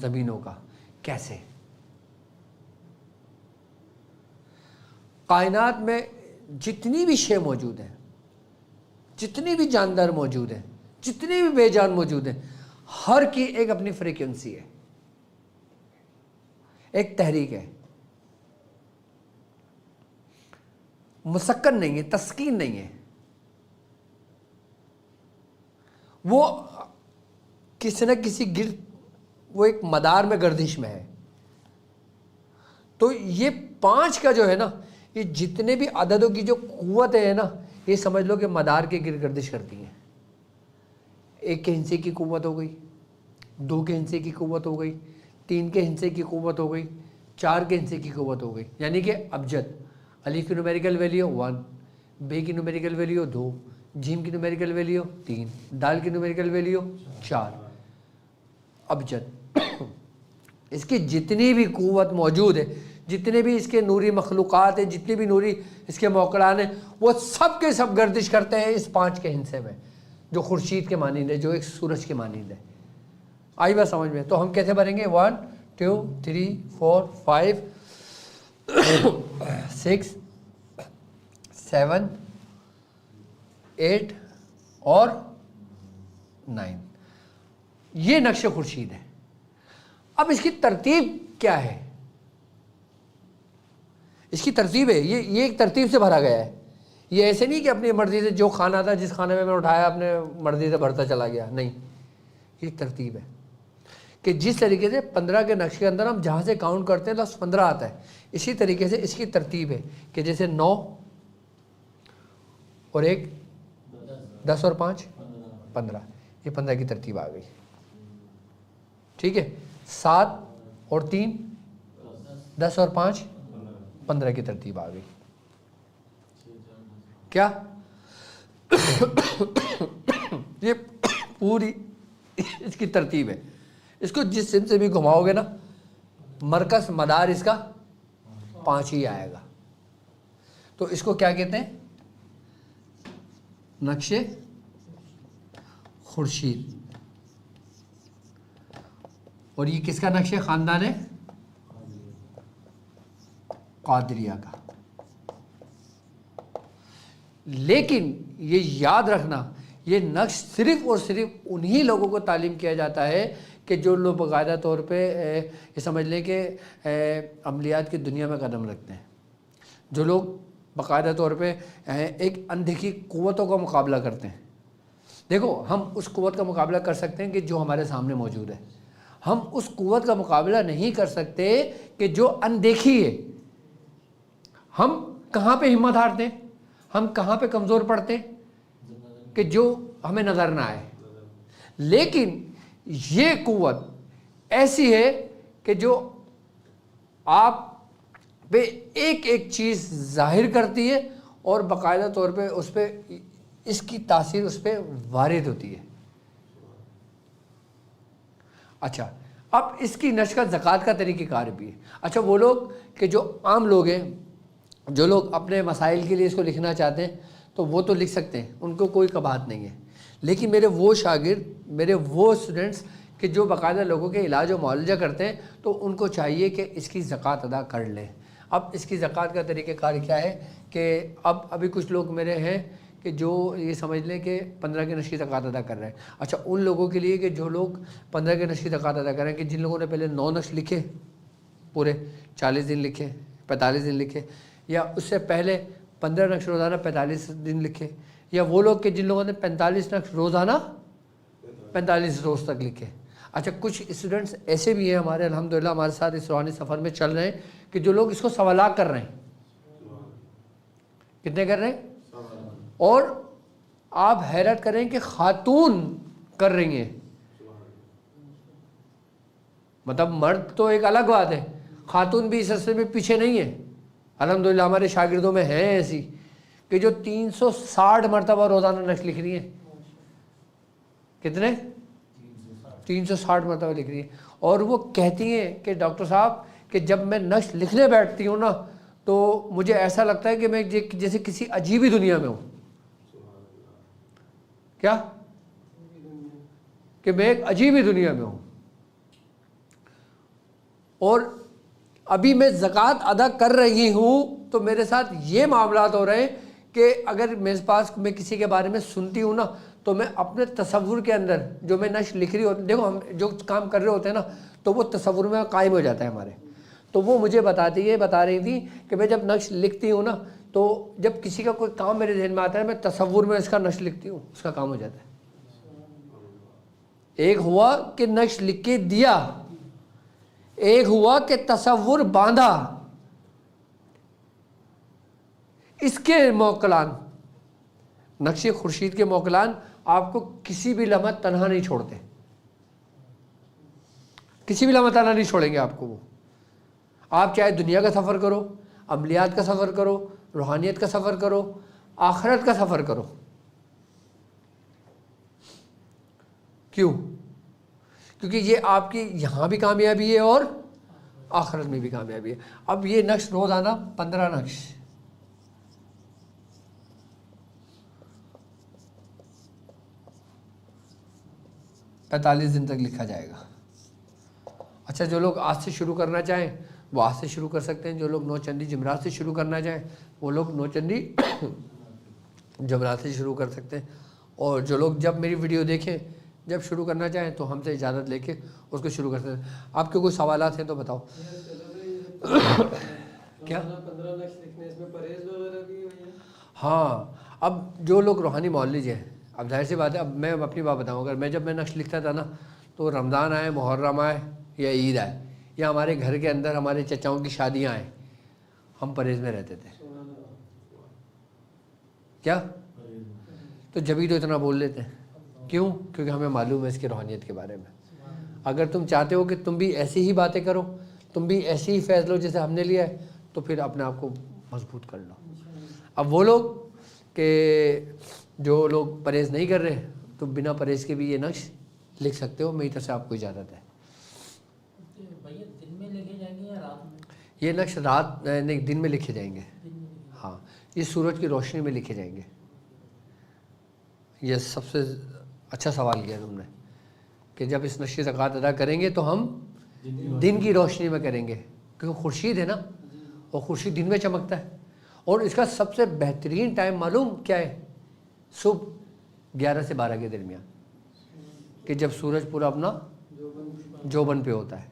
زمینوں کا. کیسے؟ کائنات میں جتنی بھی شے موجود ہیں، جتنی بھی جاندار موجود ہیں، جتنی بھی بے جان موجود ہیں، ہر کی ایک اپنی فریکوینسی ہے، ایک تحریک ہے. مسکن نہیں ہے، تسکین نہیں ہے. وہ کسی نہ کسی وہ ایک مدار میں گردش میں ہے. تو یہ 5 کا جو ہے نا، یہ جتنے بھی عددوں کی جو قوت ہے نا، یہ سمجھ لو کہ مدار کے گرد گردش کرتی ہیں. 1 کے ہندسے کی قوت ہو گئی، 2 کے ہندسے کی قوت ہو گئی، 3 کے ہندسے کی قوت ہو گئی، 4 کے ہندسے کی قوت ہو گئی. یعنی کہ ابجد، الف کی نومیریکل ویلیو 1، بے کی نومیریکل ویلیو 2، جیم کی نومیریکل ویلیو 3، دال کی نومیریکل ویلیو 4. ابجد. اس کی جتنی بھی قوت موجود ہے، جتنے بھی اس کے نوری مخلوقات ہیں، جتنے بھی نوری اس کے موکلان ہیں، وہ سب کے سب گردش کرتے ہیں اس 5 کے ہندسے میں، جو خورشید کے مانند ہے، جو ایک سورج کے مانند ہے. آئی بات سمجھ میں؟ تو ہم کیسے بھریں گے؟ 1 2 3 4 5 6 7 8 اور 9. یہ نقش خورشید ہے. اب اس کی ترتیب کیا ہے؟ اس کی ترتیب ہے، یہ ایک ترتیب سے بھرا گیا ہے. یہ ایسے نہیں کہ اپنی مرضی سے جو کھانا تھا، جس کھانے میں اٹھایا اپنے مرضی سے بھرتا چلا گیا. نہیں، یہ ایک ترتیب ہے کہ جس طریقے سے 15 کے نقش کے اندر ہم جہاں سے کاؤنٹ کرتے ہیں لفظ 15 آتا ہے، اسی طریقے سے اس کی ترتیب ہے کہ جیسے 9 اور 1 10 اور 5 15، یہ 15 کی ترتیب آ گئی. ٹھیک ہے. 7 اور 3 10 اور 5 15 کی ترتیب آ گئی. کیا یہ پوری اس کی ترتیب ہے. اس کو جس سمت سے بھی گھماؤ گے نا، مرکز مدار اس کا 5 ہی آئے گا. تو اس کو کیا کہتے ہیں؟ نقش خورشید. اور یہ کس کا نقش ہے؟ خاندان قادریہ کا. لیکن یہ یاد رکھنا، یہ نقش صرف اور صرف انہی لوگوں کو تعلیم کیا جاتا ہے کہ جو لوگ باقاعدہ طور پہ یہ سمجھ لیں کہ عملیات کی دنیا میں قدم رکھتے ہیں، جو لوگ باقاعدہ طور پہ ایک اندیکھی قوتوں کا مقابلہ کرتے ہیں. دیکھو، ہم اس قوت کا مقابلہ کر سکتے ہیں کہ جو ہمارے سامنے موجود ہے. ہم اس قوت کا مقابلہ نہیں کر سکتے کہ جو اندیکھی ہے. ہم کہاں پہ ہمت ہارتے ہیں، ہم کہاں پہ کمزور پڑتے ہیں؟ کہ جو ہمیں نظر نہ آئے. لیکن یہ قوت ایسی ہے کہ جو آپ پہ ایک ایک چیز ظاہر کرتی ہے اور باقاعدہ طور پہ اس پہ اس کی تاثیر اس پہ وارد ہوتی ہے. اچھا، اب اس کی نشر کا زکوٰۃ کا طریقہ کار بھی ہے. اچھا، وہ لوگ کہ جو عام لوگ ہیں، جو لوگ اپنے مسائل کے لیے اس کو لکھنا چاہتے ہیں، تو وہ تو لکھ سکتے ہیں، ان کو کوئی قباحت نہیں ہے. لیکن میرے وہ شاگرد، میرے وہ اسٹوڈنٹس کہ جو باقاعدہ لوگوں کے علاج و معالجہ کرتے ہیں، تو ان کو چاہیے کہ اس کی زکوٰۃ ادا کر لیں. اب اس کی زکوٰۃ کا طریقہ کار کیا ہے کہ ابھی کچھ لوگ میرے ہیں کہ جو یہ سمجھ لیں کہ 15 کے نشر کی زکوٰۃ ادا کر رہے ہیں. اچھا، ان لوگوں کے لیے کہ جو لوگ 15 کے نشر کی زکوٰۃ ادا کر رہے ہیں، کہ جن لوگوں نے پہلے 9 نشر لکھے، پورے 40 دن لکھے، 45 دن لکھے، یا اس سے پہلے 15 نقش روزانہ 45 دن لکھے، یا وہ لوگ کہ جن لوگوں نے 45 نقش روزانہ 45 روز تک لکھے. اچھا کچھ اسٹوڈنٹس ایسے بھی ہیں ہمارے الحمدللہ ہمارے ساتھ اس روحانی سفر میں چل رہے ہیں کہ جو لوگ اس کو سوالات کر رہے ہیں. کتنے کر رہے ہیں؟ اور آپ حیرت کریں کہ خاتون کر رہی ہیں. مطلب مرد تو ایک الگ بات ہے، خاتون بھی اس عرصے میں پیچھے نہیں ہے. الحمدللہ ہمارے شاگردوں میں ہیں ایسی کہ جو 360 مرتبہ روزانہ نقش لکھ رہی ہیں. کتنے؟ 360 مرتبہ لکھ رہی ہیں. اور وہ کہتی ہیں کہ ڈاکٹر صاحب کہ جب میں نقش لکھنے بیٹھتی ہوں نا تو مجھے ایسا لگتا ہے کہ میں جیسے کسی عجیب ہی دنیا میں ہوں. کیا؟ کہ میں ایک عجیب ہی دنیا میں ہوں. اور ابھی میں زکوٰۃ ادا کر رہی ہوں تو میرے ساتھ یہ معاملات ہو رہے ہیں کہ اگر میرے پاس میں کسی کے بارے میں سنتی ہوں نا تو میں اپنے تصور کے اندر جو میں نقش لکھ رہی ہوتی، دیکھو ہم جو کام کر رہے ہوتے ہیں نا تو وہ تصور میں قائم ہو جاتا ہے ہمارے. تو وہ مجھے بتا رہی تھی کہ میں جب نقش لکھتی ہوں نا تو جب کسی کا کوئی کام میرے ذہن میں آتا ہے میں تصور میں اس کا نقش لکھتی ہوں، اس کا کام ہو جاتا ہے. ایک ہوا کہ نقش لکھ کے دیا، ایک ہوا کہ تصور باندھا. اس کے موکلان، نقش خورشید کے موکلان آپ کو کسی بھی لمحہ تنہا نہیں چھوڑتے، کسی بھی لمحہ تنہا نہیں چھوڑیں گے آپ کو. وہ آپ چاہے دنیا کا سفر کرو، عملیات کا سفر کرو، روحانیت کا سفر کرو، آخرت کا سفر کرو. کیوں؟ کیونکہ یہ آپ کی یہاں بھی کامیابی ہے اور آخرت میں بھی کامیابی ہے. اب یہ نقش روزانہ 15 نقش 45 دن تک لکھا جائے گا. اچھا جو لوگ آج سے شروع کرنا چاہیں وہ آج سے شروع کر سکتے ہیں. جو لوگ نوچندی جمعرات سے شروع کرنا چاہیں وہ لوگ نوچندی جمعرات سے شروع کر سکتے ہیں. اور جو لوگ جب میری ویڈیو دیکھیں جب شروع کرنا چاہیں تو ہم سے اجازت لے کے اس کو شروع کر سکتے ہیں. آپ کے کوئی سوالات ہیں تو بتاؤ. کیا؟ ہاں اب جو لوگ روحانی معالج ہیں، اب ظاہر سی بات ہے، اب میں اپنی بات بتاؤں، اگر میں جب نقش لکھتا تھا نا تو رمضان آئے، محرم آئے یا عید آئے یا ہمارے گھر کے اندر ہمارے چچاؤں کی شادیاں آئیں، ہم پرہیز میں رہتے تھے. کیا؟ تو جبھی تو اتنا بول لیتے ہیں. کیوں؟ کیونکہ ہمیں معلوم ہے اس کی روحانیت کے بارے میں. اگر تم چاہتے ہو کہ تم بھی ایسی ہی باتیں کرو، تم بھی ایسی ہی فیض لو جیسے ہم نے لیا ہے، تو پھر اپنے آپ کو مضبوط کر لو. اب وہ لوگ کہ جو لوگ پرہیز نہیں کر رہے تو بنا پرہیز کے بھی یہ نقش لکھ سکتے ہو. میری طرف سے آپ کو اجازت ہے.
دن میں لکھے جائیں گے یا رات میں؟
یہ نقش رات نہیں، دن میں لکھے جائیں گے. ہاں یہ سورج کی روشنی میں لکھے جائیں گے. یہ سب سے اچھا سوال کیا تم نے کہ جب اس نقش کی زکوٰۃ ادا کریں گے تو ہم دن کی روشنی میں کریں گے، کیونکہ خورشید ہے نا، اور خورشید دن میں چمکتا ہے. اور اس کا سب سے بہترین ٹائم معلوم کیا ہے؟ صبح 11 سے 12 کے درمیان، کہ جب سورج پورا اپنا جوبن پہ ہوتا ہے.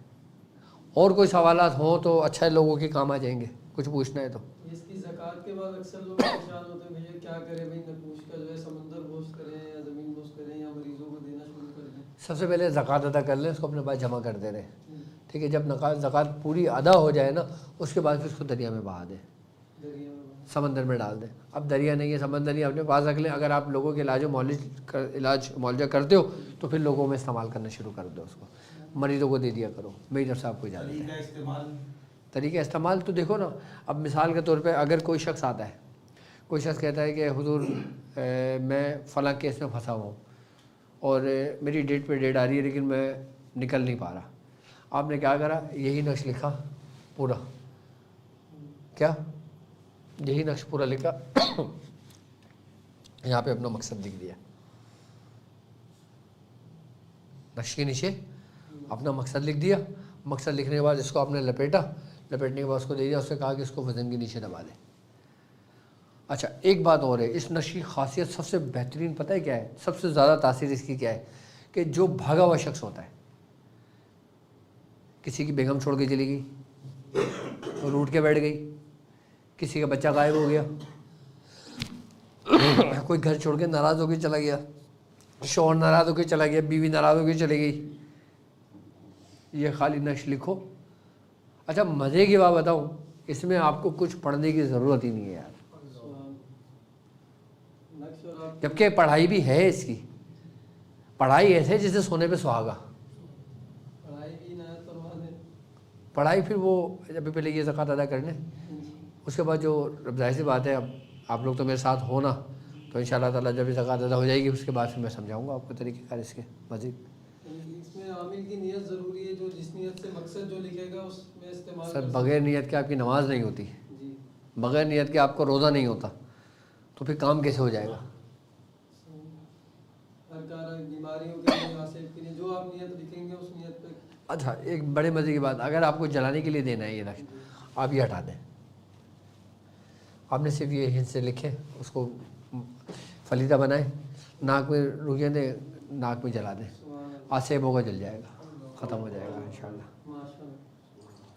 اور کوئی سوالات ہوں تو اچھا لوگوں کے کام آ جائیں گے، کچھ پوچھنا ہے تو.
اس کی زکوٰۃ کے بعد اکثر لوگ پریشان ہوتے ہیں بھیا کیا کریں، بھائی نقوش کا جو ہے سمندر بوس کریں یا زمین بوس کریں یا مریضوں کو دینا شروع کر دیں.
سب سے پہلے زکوٰۃ ادا کر لیں، اس کو اپنے پاس جمع کر دے رہے ہیں. ٹھیک ہے، جب زکوٰۃ پوری ادا ہو جائے نا اس کے بعد پھر اس کو دریا میں بہا دیں، سمندر میں ڈال دیں. اب دریا نہیں ہے، سمندر نہیں، اپنے پاس رکھ لیں. اگر آپ لوگوں کے علاج معالجہ کرتے ہو تو پھر لوگوں میں استعمال کرنا شروع کر دو. اس کو مریضوں کو دے دیا کرو. میری طرف سے آپ کو اجازت ہے. طریقہ استعمال تو دیکھو نا، اب مثال کے طور پہ اگر کوئی شخص آتا ہے، کوئی شخص کہتا ہے کہ حضور میں فلاں کیس میں پھنسا ہوا ہوں اور میری ڈیٹ پہ ڈیٹ آ رہی ہے لیکن میں نکل نہیں پا رہا. آپ نے کیا کرا؟ یہی نقش لکھا پورا. کیا؟ یہی نقش پورا لکھا، یہاں پہ اپنا مقصد لکھ دیا. نقش کے نیچے اپنا مقصد لکھ دیا. مقصد لکھنے کے بعد اس کو آپ نے لپیٹنے کے بعد اس کو دے دیا. اس سے کہا کہ اس کو وزن کے نیچے دبا دیں. اچھا ایک بات اور ہے، اس نقش کی خاصیت سب سے بہترین پتہ ہے کیا ہے؟ سب سے زیادہ تاثیر اس کی کیا ہے؟ کہ جو بھاگا ہوا شخص ہوتا ہے، کسی کی بیگم چھوڑ کے چلی گئی اور اٹھ کے بیٹھ گئی، کسی کا بچہ غائب ہو گیا، کوئی گھر چھوڑ کے ناراض ہو کے چلا گیا، شوہر ناراض ہو کے چلا گیا، بیوی ناراض ہو کے چلی گئی، یہ خالی نقش لکھو. اچھا مزے کی بات بتاؤں, اس میں آپ کو کچھ پڑھنے کی ضرورت ہی نہیں ہے یار, جبکہ پڑھائی بھی ہے اس کی. پڑھائی ایسے جیسے سونے پہ سہاگا. پڑھائی پھر وہ جب پہلے یہ زکوٰۃ ادا کر لیں, اس کے بعد جو ظاہر سی بات ہے, اب آپ لوگ تو میرے ساتھ ہو نا, تو ان شاء اللہ تعالیٰ جب یہ زکوٰۃ ادا ہو جائے گی اس کے بعد پھر میں سمجھاؤں گا آپ کو طریقہ کار اس کے مزید.
اس میں عامل کی نیت ضروری ہے, جو جس نیت سے مقصد جو لکھے گا اس میں استعمال.
سر بغیر نیت کے آپ کی نماز نہیں ہوتی, بغیر نیت کے آپ کو روزہ نہیں ہوتا, تو پھر کام کیسے ہو جائے گا؟
بیماریوں کے لیے, آصف کے لیے, جو آپ نیت لکھیں گے اس نیت پہ.
اچھا ایک بڑے مزے کی بات, اگر آپ کو جلانے کے لیے دینا ہے یہ نقش, آپ یہ ہٹا دیں. آپ نے صرف یہ ہند سے لکھیں, اس کو فلیدہ بنائیں, ناک میں رویے دیں, ناک میں جلا دیں, آصف ہوگا جل جائے گا, ختم ہو جائے گا انشاءاللہ.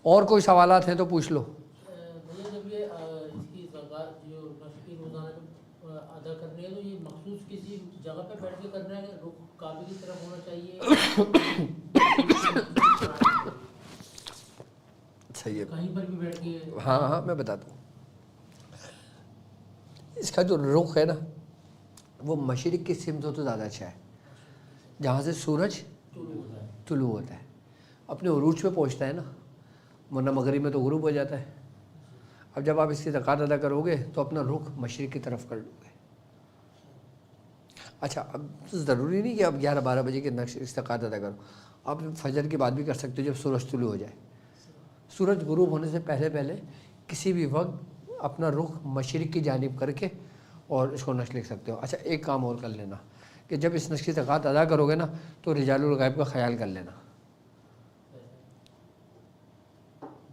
اور کوئی سوالات ہیں تو پوچھ لو.
بھیا جب یہ اس کی زکوٰۃ جو نقش کی روزانہ ادا کرنی ہے, تو یہ مخصوص کسی جگہ پہ بیٹھ کے کرنا ہے, رخ کعبے کی طرف ہونا چاہیے,
صحیح ہے,
کہیں پر بھی بیٹھ کے؟
ہاں میں بتاتا ہوں. اس کا جو رخ ہے نا, وہ مشرق کی سمت ہو تو زیادہ اچھا ہے, جہاں سے سورج طلوع ہوتا ہے, اپنے عروج پہ پہنچتا ہے نا, ورنہ مغرب میں تو غروب ہو جاتا ہے. اب جب آپ اس کی زکوٰۃ ادا کرو گے تو اپنا رخ مشرق کی طرف کر لو گے. اچھا اب ضروری نہیں کہ آپ 11-12 بجے کے نقش زکوٰۃ ادا کرو, آپ فجر کی بات بھی کر سکتے ہو جب سورج طلوع ہو جائے. سورج غروب ہونے سے پہلے کسی بھی وقت اپنا رخ مشرق کی جانب کر کے اور اس کو نقش لکھ سکتے ہو. اچھا ایک کام اور کر لینا کہ جب اس نقش کی زکوٰۃ ادا کرو گے نا, تو رجال الغیب کا خیال کر لینا.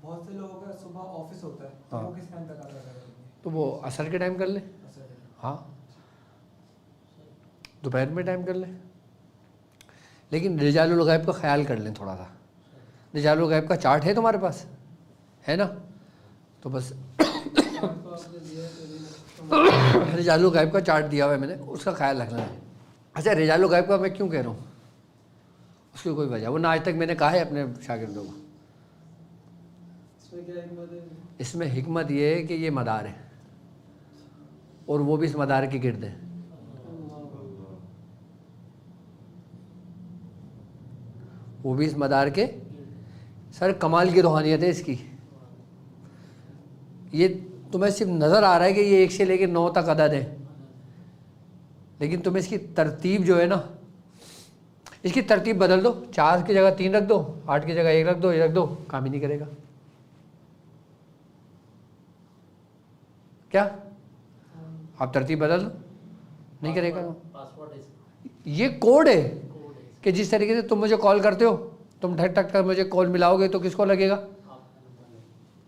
بہت سے لوگوں کا صبح آفس ہوتا ہے, تو وہ کس ٹائم تک ادا کریں گے؟
تو وہ عصر کے ٹائم کر لیں, ہاں دوپہر میں ٹائم کر لیں, لیکن رجال الغیب کا خیال کر لیں تھوڑا سا. رجال الغیب کا چارٹ ہے تمہارے پاس, ہے نا؟ تو بس رجال الغیب کا چارٹ دیا ہوا ہے میں نے, اس کا خیال رکھنا ہے. اچھا رجال الغیب کا میں کیوں کہہ رہا ہوں, اس کی کوئی وجہ, وہ نہ آج تک میں نے کہا ہے اپنے شاگردوں کو. اس میں حکمت یہ ہے کہ یہ مدار ہے, اور وہ بھی اس مدار کے گرد ہے. وہ بھی اس مدار کے, سر کمال کی روحانیت ہے اس کی. یہ تمہیں صرف نظر آ رہا ہے کہ یہ 1 سے لے کے 9 تک عدد ہے, لیکن تمہیں اس کی ترتیب جو ہے نا, اس کی ترتیب بدل دو, 4 کی جگہ 3 رکھ دو, 8 کی جگہ 1 رکھ دو, 1 رکھ دو, کام ہی نہیں کرے گا. کیا آپ ترتیب بدل دو, نہیں کرے گا. یہ کوڈ ہے کہ جس طریقے سے تم مجھے کال کرتے ہو, تم ٹھک ٹھک کر مجھے کال ملاؤ گے تو کس کو لگے گا؟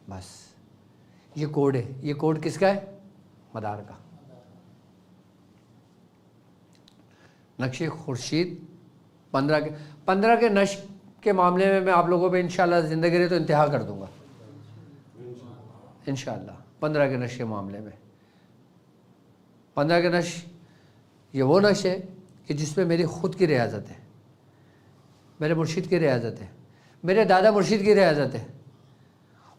بس یہ کوڈ ہے. یہ کوڈ کس کا ہے؟ مدار کا. نقش خورشید 15 کے نقش کے معاملے میں آپ لوگوں پہ انشاءاللہ زندگی رہے تو انتہا کر دوں گا انشاءاللہ. 15 کے نقش کے معاملے میں 15 کے نقش یہ وہ نقش ہے کہ جس میں میری خود کی ریاضت ہے, میرے مرشد کی ریاضت ہے, میرے دادا مرشد کی ریاضت ہے,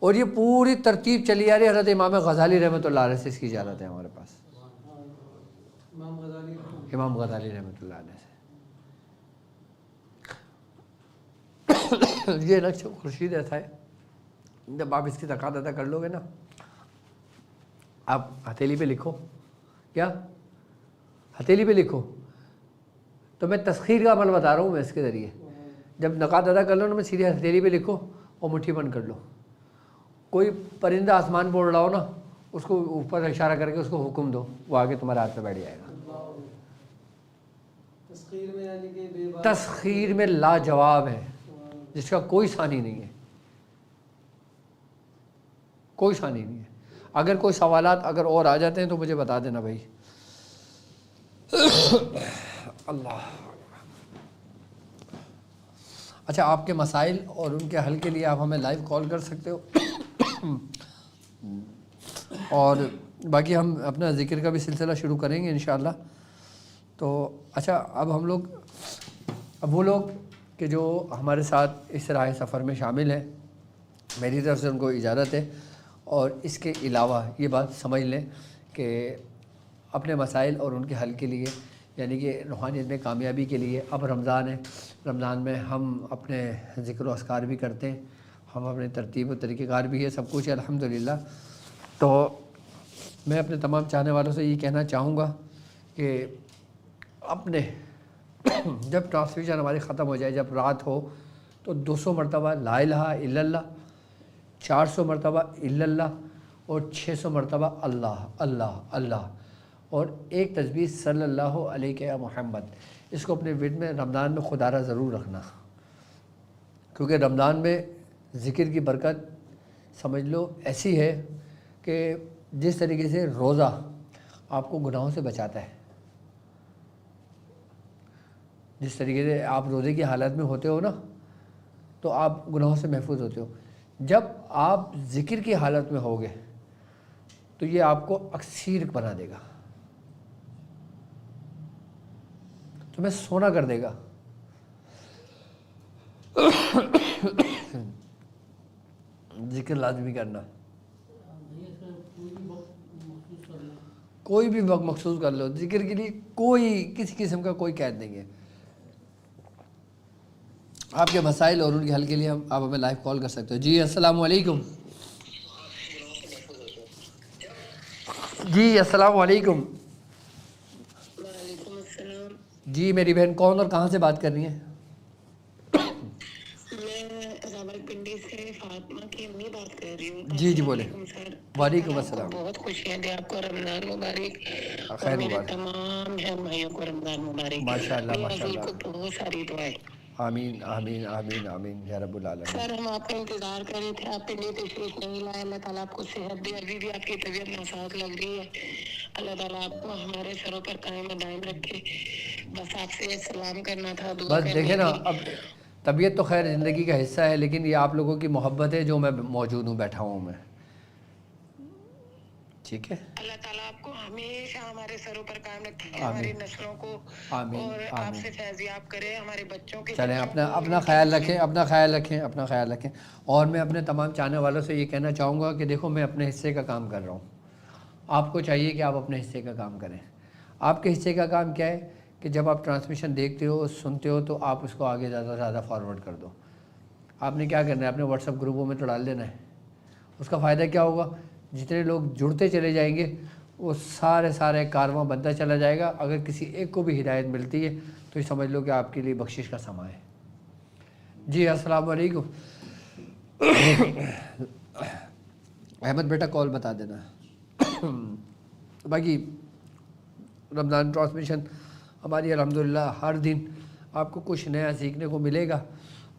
اور یہ پوری ترتیب چلی آ رہی ہے حضرت امام غزالی رحمۃ اللہ علیہ سے. اس کی اجازت ہے ہمارے پاس, امام غزالی رحمۃ اللہ علیہ سے. یہ نقش خورشید ایسا ہے, جب آپ اس کی زکوٰۃ ادا کر لو گے نا, آپ ہتھیلی پہ لکھو. کیا ہتھیلی پہ لکھو؟ تو میں تسخیر کا عمل بتا رہا ہوں میں اس کے ذریعے. جب زکوٰۃ ادا کر لو نا, میں سیدھے ہتھیلی پہ لکھو اور مٹھی بند کر لو. کوئی پرندہ آسمان پہ اڑ رہا ہو نا, اس کو اوپر اشارہ کر کے اس کو حکم دو, وہ آگے تمہارے ہاتھ پہ بیٹھ جائے گا. تسخیر میں لاجواب ہے, جس کا کوئی ثانی نہیں ہے, کوئی ثانی نہیں ہے. اگر کوئی سوالات اگر اور آ جاتے ہیں تو مجھے بتا دینا بھائی. اللہ. اچھا آپ کے مسائل اور ان کے حل کے لیے آپ ہمیں لائیو کال کر سکتے ہو, اور باقی ہم اپنا ذکر کا بھی سلسلہ شروع کریں گے انشاءاللہ. تو اچھا اب ہم لوگ, اب وہ لوگ کہ کہ جو ہمارے ساتھ اس راہ سفر میں شامل ہیں، میری طرف سے ان کو اجازت ہے، اور اس کے علاوہ یہ بات سمجھ لیں کہ اپنے مسائل اور ان کے حل کے لیے، یعنی کہ روحانیت میں کامیابی کے لیے، اب رمضان ہے، رمضان میں ہم اپنے ذکر و اذکار بھی کرتے ہیں، ہم اپنے ترتیب و طریقہ کار بھی ہے، سب کچھ ہے الحمدللہ۔ تو میں اپنے تمام چاہنے والوں سے یہ کہنا چاہوں گا کہ اپنے جب ٹرانسمیشن ہماری ختم ہو جائے، جب رات ہو، تو 200 مرتبہ لا الہ الا اللہ، 400 مرتبہ الا اللہ، اور 600 مرتبہ اللہ اللہ اللہ، اور ایک تسبیح صلی اللہ علیہ محمد، اس کو اپنے ورد میں رمضان میں خدارہ ضرور رکھنا، کیونکہ رمضان میں ذکر کی برکت سمجھ لو ایسی ہے کہ جس طریقے سے روزہ آپ کو گناہوں سے بچاتا ہے، جس طریقے سے آپ روزے کی حالت میں ہوتے ہو نا تو آپ گناہوں سے محفوظ ہوتے ہو، جب آپ ذکر کی حالت میں ہوگے تو یہ آپ کو اکثیر بنا دے گا، تمہیں سونا کر دے گا۔ ذکر لازمی کرنا، کوئی بھی وقت مخصوص کر لو ذکر کے لیے، کوئی کسی قسم کا کوئی قید نہیں ہے۔ آپ کے مسائل اور ان کے حل کے لیے آپ ہمیں لائیو کال کر سکتے ہو۔ جی السلام علیکم۔ جی السلام علیکم۔
وعلیکم السلام۔
جی میری بہن کون اور کہاں سے بات کر رہی ہیں؟
میں راولپنڈی سے فاطمہ کی امی بات کر رہی ہوں۔
جی جی بولیں۔
السلام علیکم سر۔
وعلیکم
آپ کو
السلام۔
بہت خوشیاں دیں، آپ کو رمضان مبارک، اور
خیر
میرے
مبارک۔
تمام بہن بھائیوں کو رمضان مبارک۔
ماشاء اللہ
میاں
ماشاء
حضور
اللہ،
کو بہت ساری دعائیں۔
آمین آمین آمین آمین یا رب العالمین۔
سر ہم آپ کا انتظار کر رہے تھے، آپ پنڈی تشریف نہیں لائے، اللہ تعالیٰ آپ کو صحت دے، ابھی بھی آپ کی طبیعت ناساز لگ رہی ہے، اللہ تعالیٰ آپ کو ہمارے سروں پر قائم و دائم رکھے۔ بس آپ سے سلام کرنا تھا، دعا
بس
کرنی
دیکھیں نا،
تھی۔
اب طبیعت تو خیر زندگی کا حصہ ہے، لیکن یہ آپ لوگوں کی محبت ہے جو میں موجود ہوں، بیٹھا ہوں میں، ٹھیک ہے؟
اللہ تعالیٰ آپ کو ہمیشہ ہمارے سروں پر قائم رکھے،
آمین۔
ہماری نسلوں کو
آمین
اور آپ
آمین۔
سے فیضیاب کرے، ہمارے بچوں کے
چلیں
بچوں
اپنا
کو،
اپنا
ان کے
خیال
بچوں
رکھیں، اپنا خیال رکھیں، اپنا خیال رکھیں۔ اور میں اپنے تمام چاہنے والوں سے یہ کہنا چاہوں گا کہ دیکھو میں اپنے حصے کا کام کر رہا ہوں، آپ کو چاہیے کہ آپ اپنے حصے کا کام کریں۔ آپ کے حصے کا کام کیا ہے کہ جب آپ ٹرانسمیشن دیکھتے ہو، سنتے ہو، تو آپ اس کو آگے زیادہ سے زیادہ فارورڈ کر دو۔ آپ نے کیا کرنا ہے، اپنے واٹس ایپ گروپوں میں تو ڈال دینا ہے۔ اس کا فائدہ کیا ہوگا، جتنے لوگ جڑتے چلے جائیں گے وہ سارے کارواں بنتا چلا جائے گا۔ اگر کسی ایک کو بھی ہدایت ملتی ہے تو یہ سمجھ لو کہ آپ کے لیے بخشش کا سماں ہے۔ جی السلام علیکم۔ احمد بیٹا کال بتا دینا۔ باقی رمضان ٹرانسمیشن ہماری الحمدللہ ہر دن آپ کو کچھ نیا سیکھنے کو ملے گا،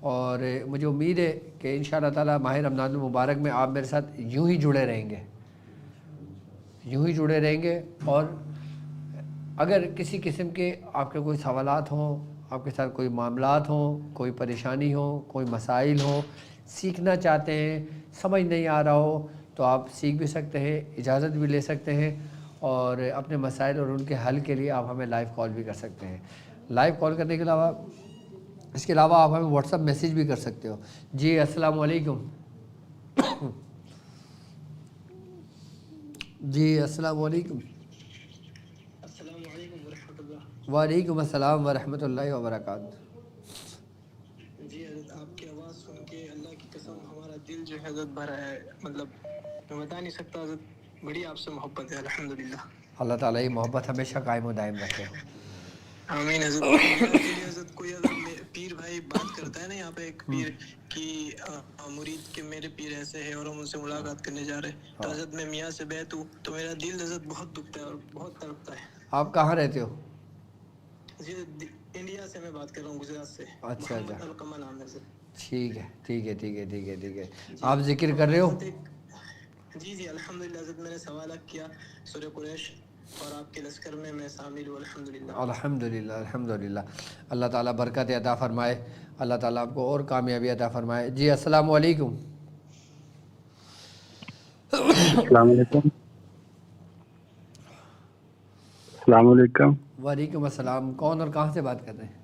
اور مجھے امید ہے کہ انشاءاللہ تعالی ماہ رمضان المبارک میں آپ میرے ساتھ یوں ہی جڑے رہیں گے، یوں ہی جڑے رہیں گے۔ اور اگر کسی قسم کے آپ کے کوئی سوالات ہوں، آپ کے ساتھ کوئی معاملات ہوں، کوئی پریشانی ہو، کوئی مسائل ہوں، سیکھنا چاہتے ہیں، سمجھ نہیں آ رہا ہو، تو آپ سیکھ بھی سکتے ہیں، اجازت بھی لے سکتے ہیں، اور اپنے مسائل اور ان کے حل کے لیے آپ ہمیں لائیو کال بھی کر سکتے ہیں۔ لائیو کال کرنے کے علاوہ، اس کے علاوہ آپ ہمیں واٹس ایپ میسیج بھی کر سکتے ہو۔ جی السلام علیکم۔ جی السلام علیکم۔
السلام علیکم ورحمۃ اللہ۔
وعلیکم السلام ورحمۃ اللہ وبرکاتہ۔
جی حضرت آپ کی آواز سن کے اللہ کی قسم ہمارا دل جو ہے حضرت بھرا ہے، مطلب میں بتا نہیں سکتا حضرت، بڑی آپ سے محبت ہے الحمدللہ۔
اللہ تعالیٰ یہ محبت ہمیشہ قائم و دائم رکھے۔
آمین حضرت۔ میرا کے لیے حضرت کوئی اگر پیر بھائی بات کرتا ہے نا یہاں پہ ایک پیر کی مرید کے میرے پیر ایسے ہے اور ہم ان سے ملاقات کرنے جا رہے ہیں، تو حضرت میں میاں سے بیعت ہوں، تو میرا دل حضرت بہت دکھتا ہے اور بہت تڑپتا ہے۔
آپ کہاں رہتے ہو؟
جی انڈیا سے میں بات کر رہا ہوں، گجرات سے۔
اچھا
محمد القمہ نام ہے سر۔
ٹھیک ہے ٹھیک ہے ٹھیک ہے ٹھیک ہے ٹھیک ہے۔ آپ ذکر کر رہے ہو؟
جی جی الحمدللہ حضرت، میں نے سوال کیا سورہ قریش، اور آپ کے لشکر میں میں شامل ہوں الحمدللہ۔
الحمدللہ الحمدللہ۔ اللہ تعالیٰ برکت عطا فرمائے، اللہ تعالیٰ آپ کو اور کامیابی عطا فرمائے۔ جی السلام علیکم۔
السلام علیکم۔ السلام علیکم۔
وعلیکم السلام۔ کون اور کہاں سے بات کر رہے ہیں؟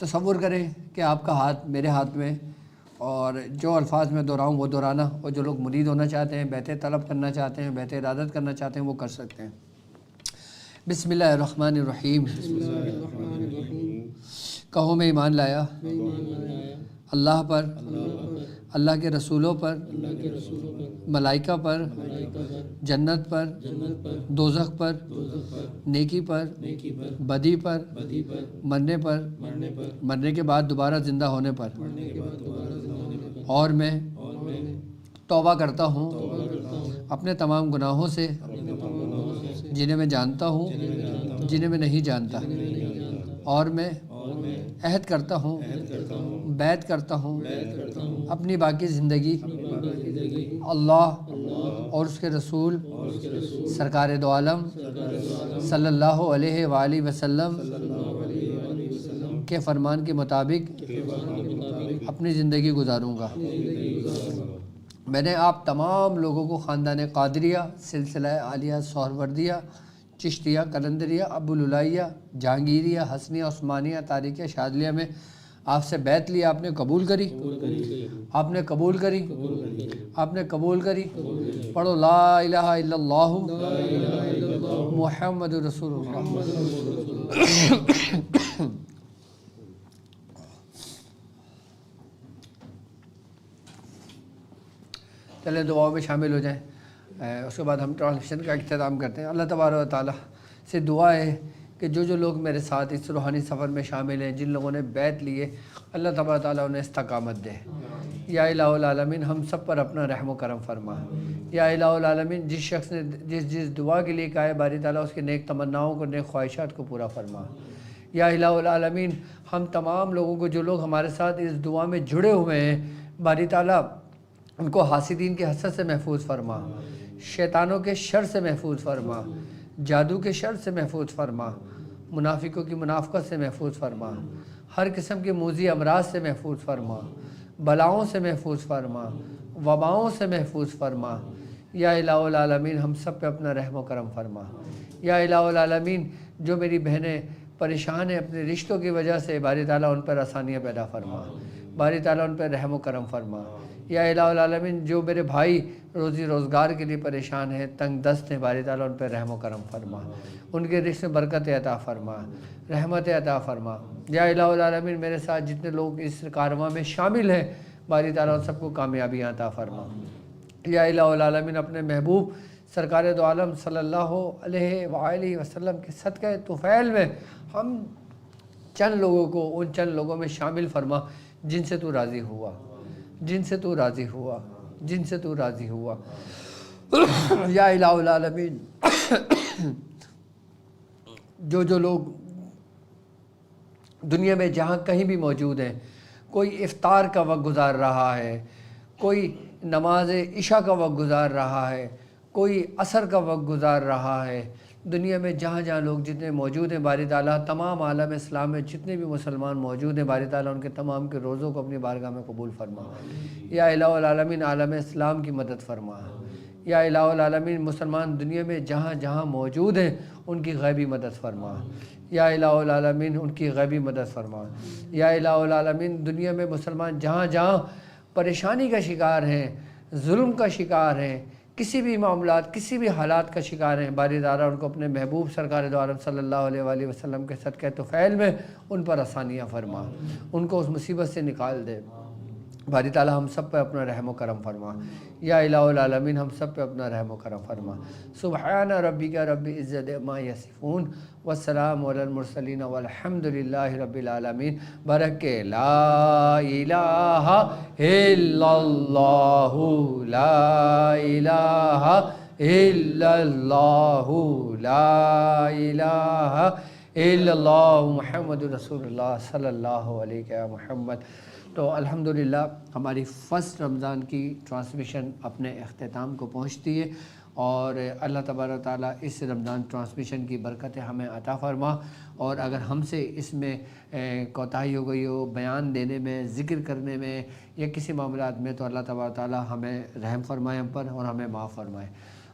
تصور کریں کہ آپ کا ہاتھ میرے ہاتھ میں، اور جو الفاظ میں دہراؤں وہ دہرانا، اور جو لوگ مرید ہونا چاہتے ہیں، بیعت طلب کرنا چاہتے ہیں، بیعت ارادت کرنا چاہتے ہیں، وہ کر سکتے ہیں۔ بسم اللہ الرحمن الرحیم۔ کہو میں ایمان لایا اللہ پر، اللہ کے رسولوں پر، ملائکہ پر، جنت پر، دوزخ پر، نیکی پر، بدی پر، مرنے پر، مرنے کے بعد دوبارہ زندہ ہونے پر، اور میں توبہ کرتا ہوں اپنے تمام گناہوں سے، جنہیں میں جانتا ہوں، جنہیں میں نہیں جانتا، اور میں عہد کرتا ہوں، بیعت کرتا ہوں اپنی باقی زندگی اللہ اور اس کے رسول سرکار دو عالم صلی اللہ علیہ وآلہ وسلم کے فرمان کے مطابق اپنی زندگی گزاروں گا۔ میں نے آپ تمام لوگوں کو خاندان قادریہ، سلسلہ عالیہ سہروردیہ، چشتیہ، قلندریہ، ابوالعلیہ، جہانگیریہ، حسنیہ، عثمانیہ، تاریخیہ، شاذلیہ میں آپ سے بیعت لیا، آپ نے قبول کری، آپ نے قبول کری، آپ نے قبول کری۔ پڑھو لا الہ الا اللہ محمد رسول اللہ۔ چلیں دعاؤں میں شامل ہو جائیں، اس کے بعد ہم ٹرانسلیشن کا اختتام کرتے ہیں۔ اللہ تبارک و تعالیٰ سے دعا ہے کہ جو لوگ میرے ساتھ اس روحانی سفر میں شامل ہیں، جن لوگوں نے بیعت لیے، اللہ تبارک و تعالیٰ انہیں استقامت دے۔ یا الہ العالمین ہم سب پر اپنا رحم و کرم فرما۔ یا الہ العالمین جس شخص نے جس دعا کے لیے کہا ہے، باری تعالیٰ اس کے نیک تمناؤں کو، نیک خواہشات کو پورا فرما۔ یا الہ العالمین ہم تمام لوگوں کو، جو لوگ ہمارے ساتھ اس دعا میں جڑے ہوئے ہیں، باری تعالیٰ ان کو حاسدین کے حسد سے محفوظ فرما، شیطانوں کے شر سے محفوظ فرما، جادو کے شر سے محفوظ فرما، منافقوں کی منافقت سے محفوظ فرما، ہر قسم کے موذی امراض سے محفوظ فرما، بلاؤں سے محفوظ فرما، وباؤں سے محفوظ فرما۔ یا الہ العالمین ہم سب پہ اپنا رحم و کرم فرما۔ یا الہ العالمین جو میری بہنیں پریشان ہیں اپنے رشتوں کی وجہ سے، باری تعالیٰ ان پر آسانیاں پیدا فرما، باری تعالیٰ ان پر رحم و کرم فرما۔ یا الہ العالمین جو میرے بھائی روزی روزگار کے لیے پریشان ہیں، تنگ دست ہیں، باری تعالیٰ ان پر رحم و کرم فرما، ان کے رزق میں برکت عطا فرما، رحمت عطا فرما۔ یا الہ العالمین میرے ساتھ جتنے لوگ اس کارواں میں شامل ہیں، باری تعالیٰ ان سب کو کامیابی عطا فرما۔ یا الہ العالمین اپنے محبوب سرکار دو عالم صلی اللہ علیہ وآلہ وسلم کے صدقہ طفیل میں ہم چند لوگوں کو ان چند لوگوں میں شامل فرما جن سے تو راضی ہوا، جن سے تو راضی ہوا، جن سے تو راضی ہوا۔ یا الہ العالمین جو لوگ دنیا میں جہاں کہیں بھی موجود ہیں، کوئی افطار کا وقت گزار رہا ہے، کوئی نماز عشاء کا وقت گزار رہا ہے، کوئی عصر کا وقت گزار رہا ہے، دنیا میں جہاں جہاں لوگ جتنے موجود ہیں، باری تعالیٰ تمام عالم اسلام میں جتنے بھی مسلمان موجود ہیں، باری تعالیٰ ان کے تمام کے روزوں کو اپنی بارگاہ میں قبول فرما۔ یا الہ العالمین عالم اسلام کی مدد فرما۔ یا الہ العالمین مسلمان دنیا میں جہاں جہاں موجود ہیں ان کی غیبی مدد فرما۔ یا الہ العالمین ان کی غیبی مدد فرما۔ یا الہ العالمین دنیا میں مسلمان جہاں جہاں پریشانی کا شکار ہیں، ظلم کا شکار ہیں، کسی بھی معاملات، کسی بھی حالات کا شکار ہیں، باری تعالیٰ ان کو اپنے محبوب سرکار دو عالم صلی اللہ علیہ وآلہ وسلم کے صدقہ طفیل میں ان پر آسانیاں فرما، ان کو اس مصیبت سے نکال دے۔ باری تعالیٰ ہم سب پہ اپنا رحم و کرم فرما۔ یا الہ العالمین ہم سب پہ اپنا رحم و کرم فرما۔ سبحان ربک رب العزت عما یصفون والسلام علی المرسلین والحمد للہ رب العالمین۔ برکہ لا الہ الا اللہ، لا الہ الا اللہ، لا الہ الا اللہ محمد رسول اللہ صلی اللہ علیہ محمد۔ تو الحمدللہ ہماری فرسٹ رمضان کی ٹرانسمیشن اپنے اختتام کو پہنچتی ہے، اور اللہ تبارک تعالیٰ اس رمضان ٹرانسمیشن کی برکتیں ہمیں عطا فرما، اور اگر ہم سے اس میں کوتاہی ہو گئی ہو بیان دینے میں، ذکر کرنے میں یا کسی معاملات میں، تو اللہ تبارک تعالیٰ ہمیں رحم فرمائے ہم پر اور ہمیں معاف فرمائے،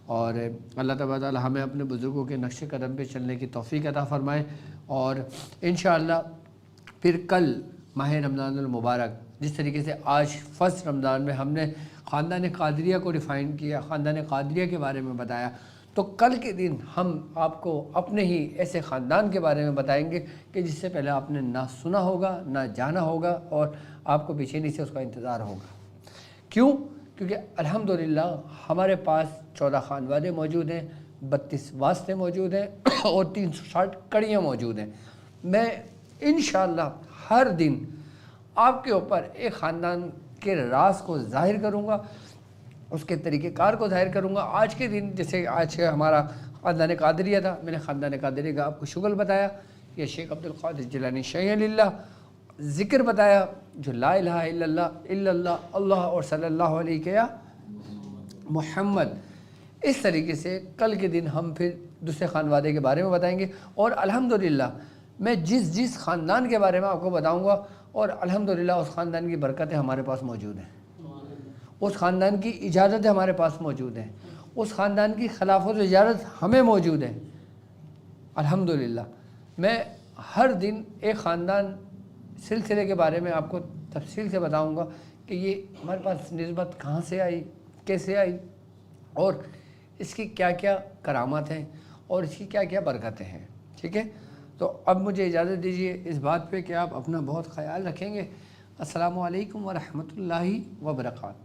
اور اللہ تبارک تعالیٰ ہمیں اپنے بزرگوں کے نقش قدم پہ چلنے کی توفیق عطا فرمائے، اور انشاءاللہ پھر کل ماہ رمضان المبارک، جس طریقے سے آج فرسٹ رمضان میں ہم نے خاندان قادریہ کو ڈیفائن کیا، خاندان قادریہ کے بارے میں بتایا، تو کل کے دن ہم آپ کو اپنے ہی ایسے خاندان کے بارے میں بتائیں گے کہ جس سے پہلے آپ نے نہ سنا ہوگا نہ جانا ہوگا، اور آپ کو بےچینی سے اس کا انتظار ہوگا۔ کیوں؟ کیونکہ الحمدللہ ہمارے پاس 14 خانوادے موجود ہیں، 32 واسطے موجود ہیں اور 360 کڑیاں موجود ہیں۔ میں انشاءاللہ ہر دن آپ کے اوپر ایک خاندان کے راز کو ظاہر کروں گا، اس کے طریقہ کار کو ظاہر کروں گا۔ آج کے دن جیسے آج ہمارا خاندان قادریہ تھا، میں نے خاندان قادریہ کا آپ کو شغل بتایا، یہ شیخ عبدالقادر جیلانی شیخ اللہ ذکر بتایا، جو لا الہ الا اللہ اللہ اور صلی اللہ علیہ کے محمد۔ اس طریقے سے کل کے دن ہم پھر دوسرے خانوادے کے بارے میں بتائیں گے، اور الحمدللہ میں جس خاندان کے بارے میں آپ کو بتاؤں گا، اور الحمدللہ اس خاندان کی برکتیں ہمارے پاس موجود ہیں، اس خاندان کی اجازتیں ہمارے پاس موجود ہیں، اس خاندان کی خلافت و اجازت ہمیں موجود ہے الحمدللہ۔ میں ہر دن ایک خاندان سلسلے کے بارے میں آپ کو تفصیل سے بتاؤں گا کہ یہ ہمارے پاس نسبت کہاں سے آئی، کیسے آئی، اور اس کی کیا کیا کرامات ہیں اور اس کی کیا کیا برکتیں ہیں، ٹھیک ہے؟ تو اب مجھے اجازت دیجیے اس بات پہ کہ آپ اپنا بہت خیال رکھیں گے۔ السلام علیکم ورحمۃ اللہ وبرکاتہ۔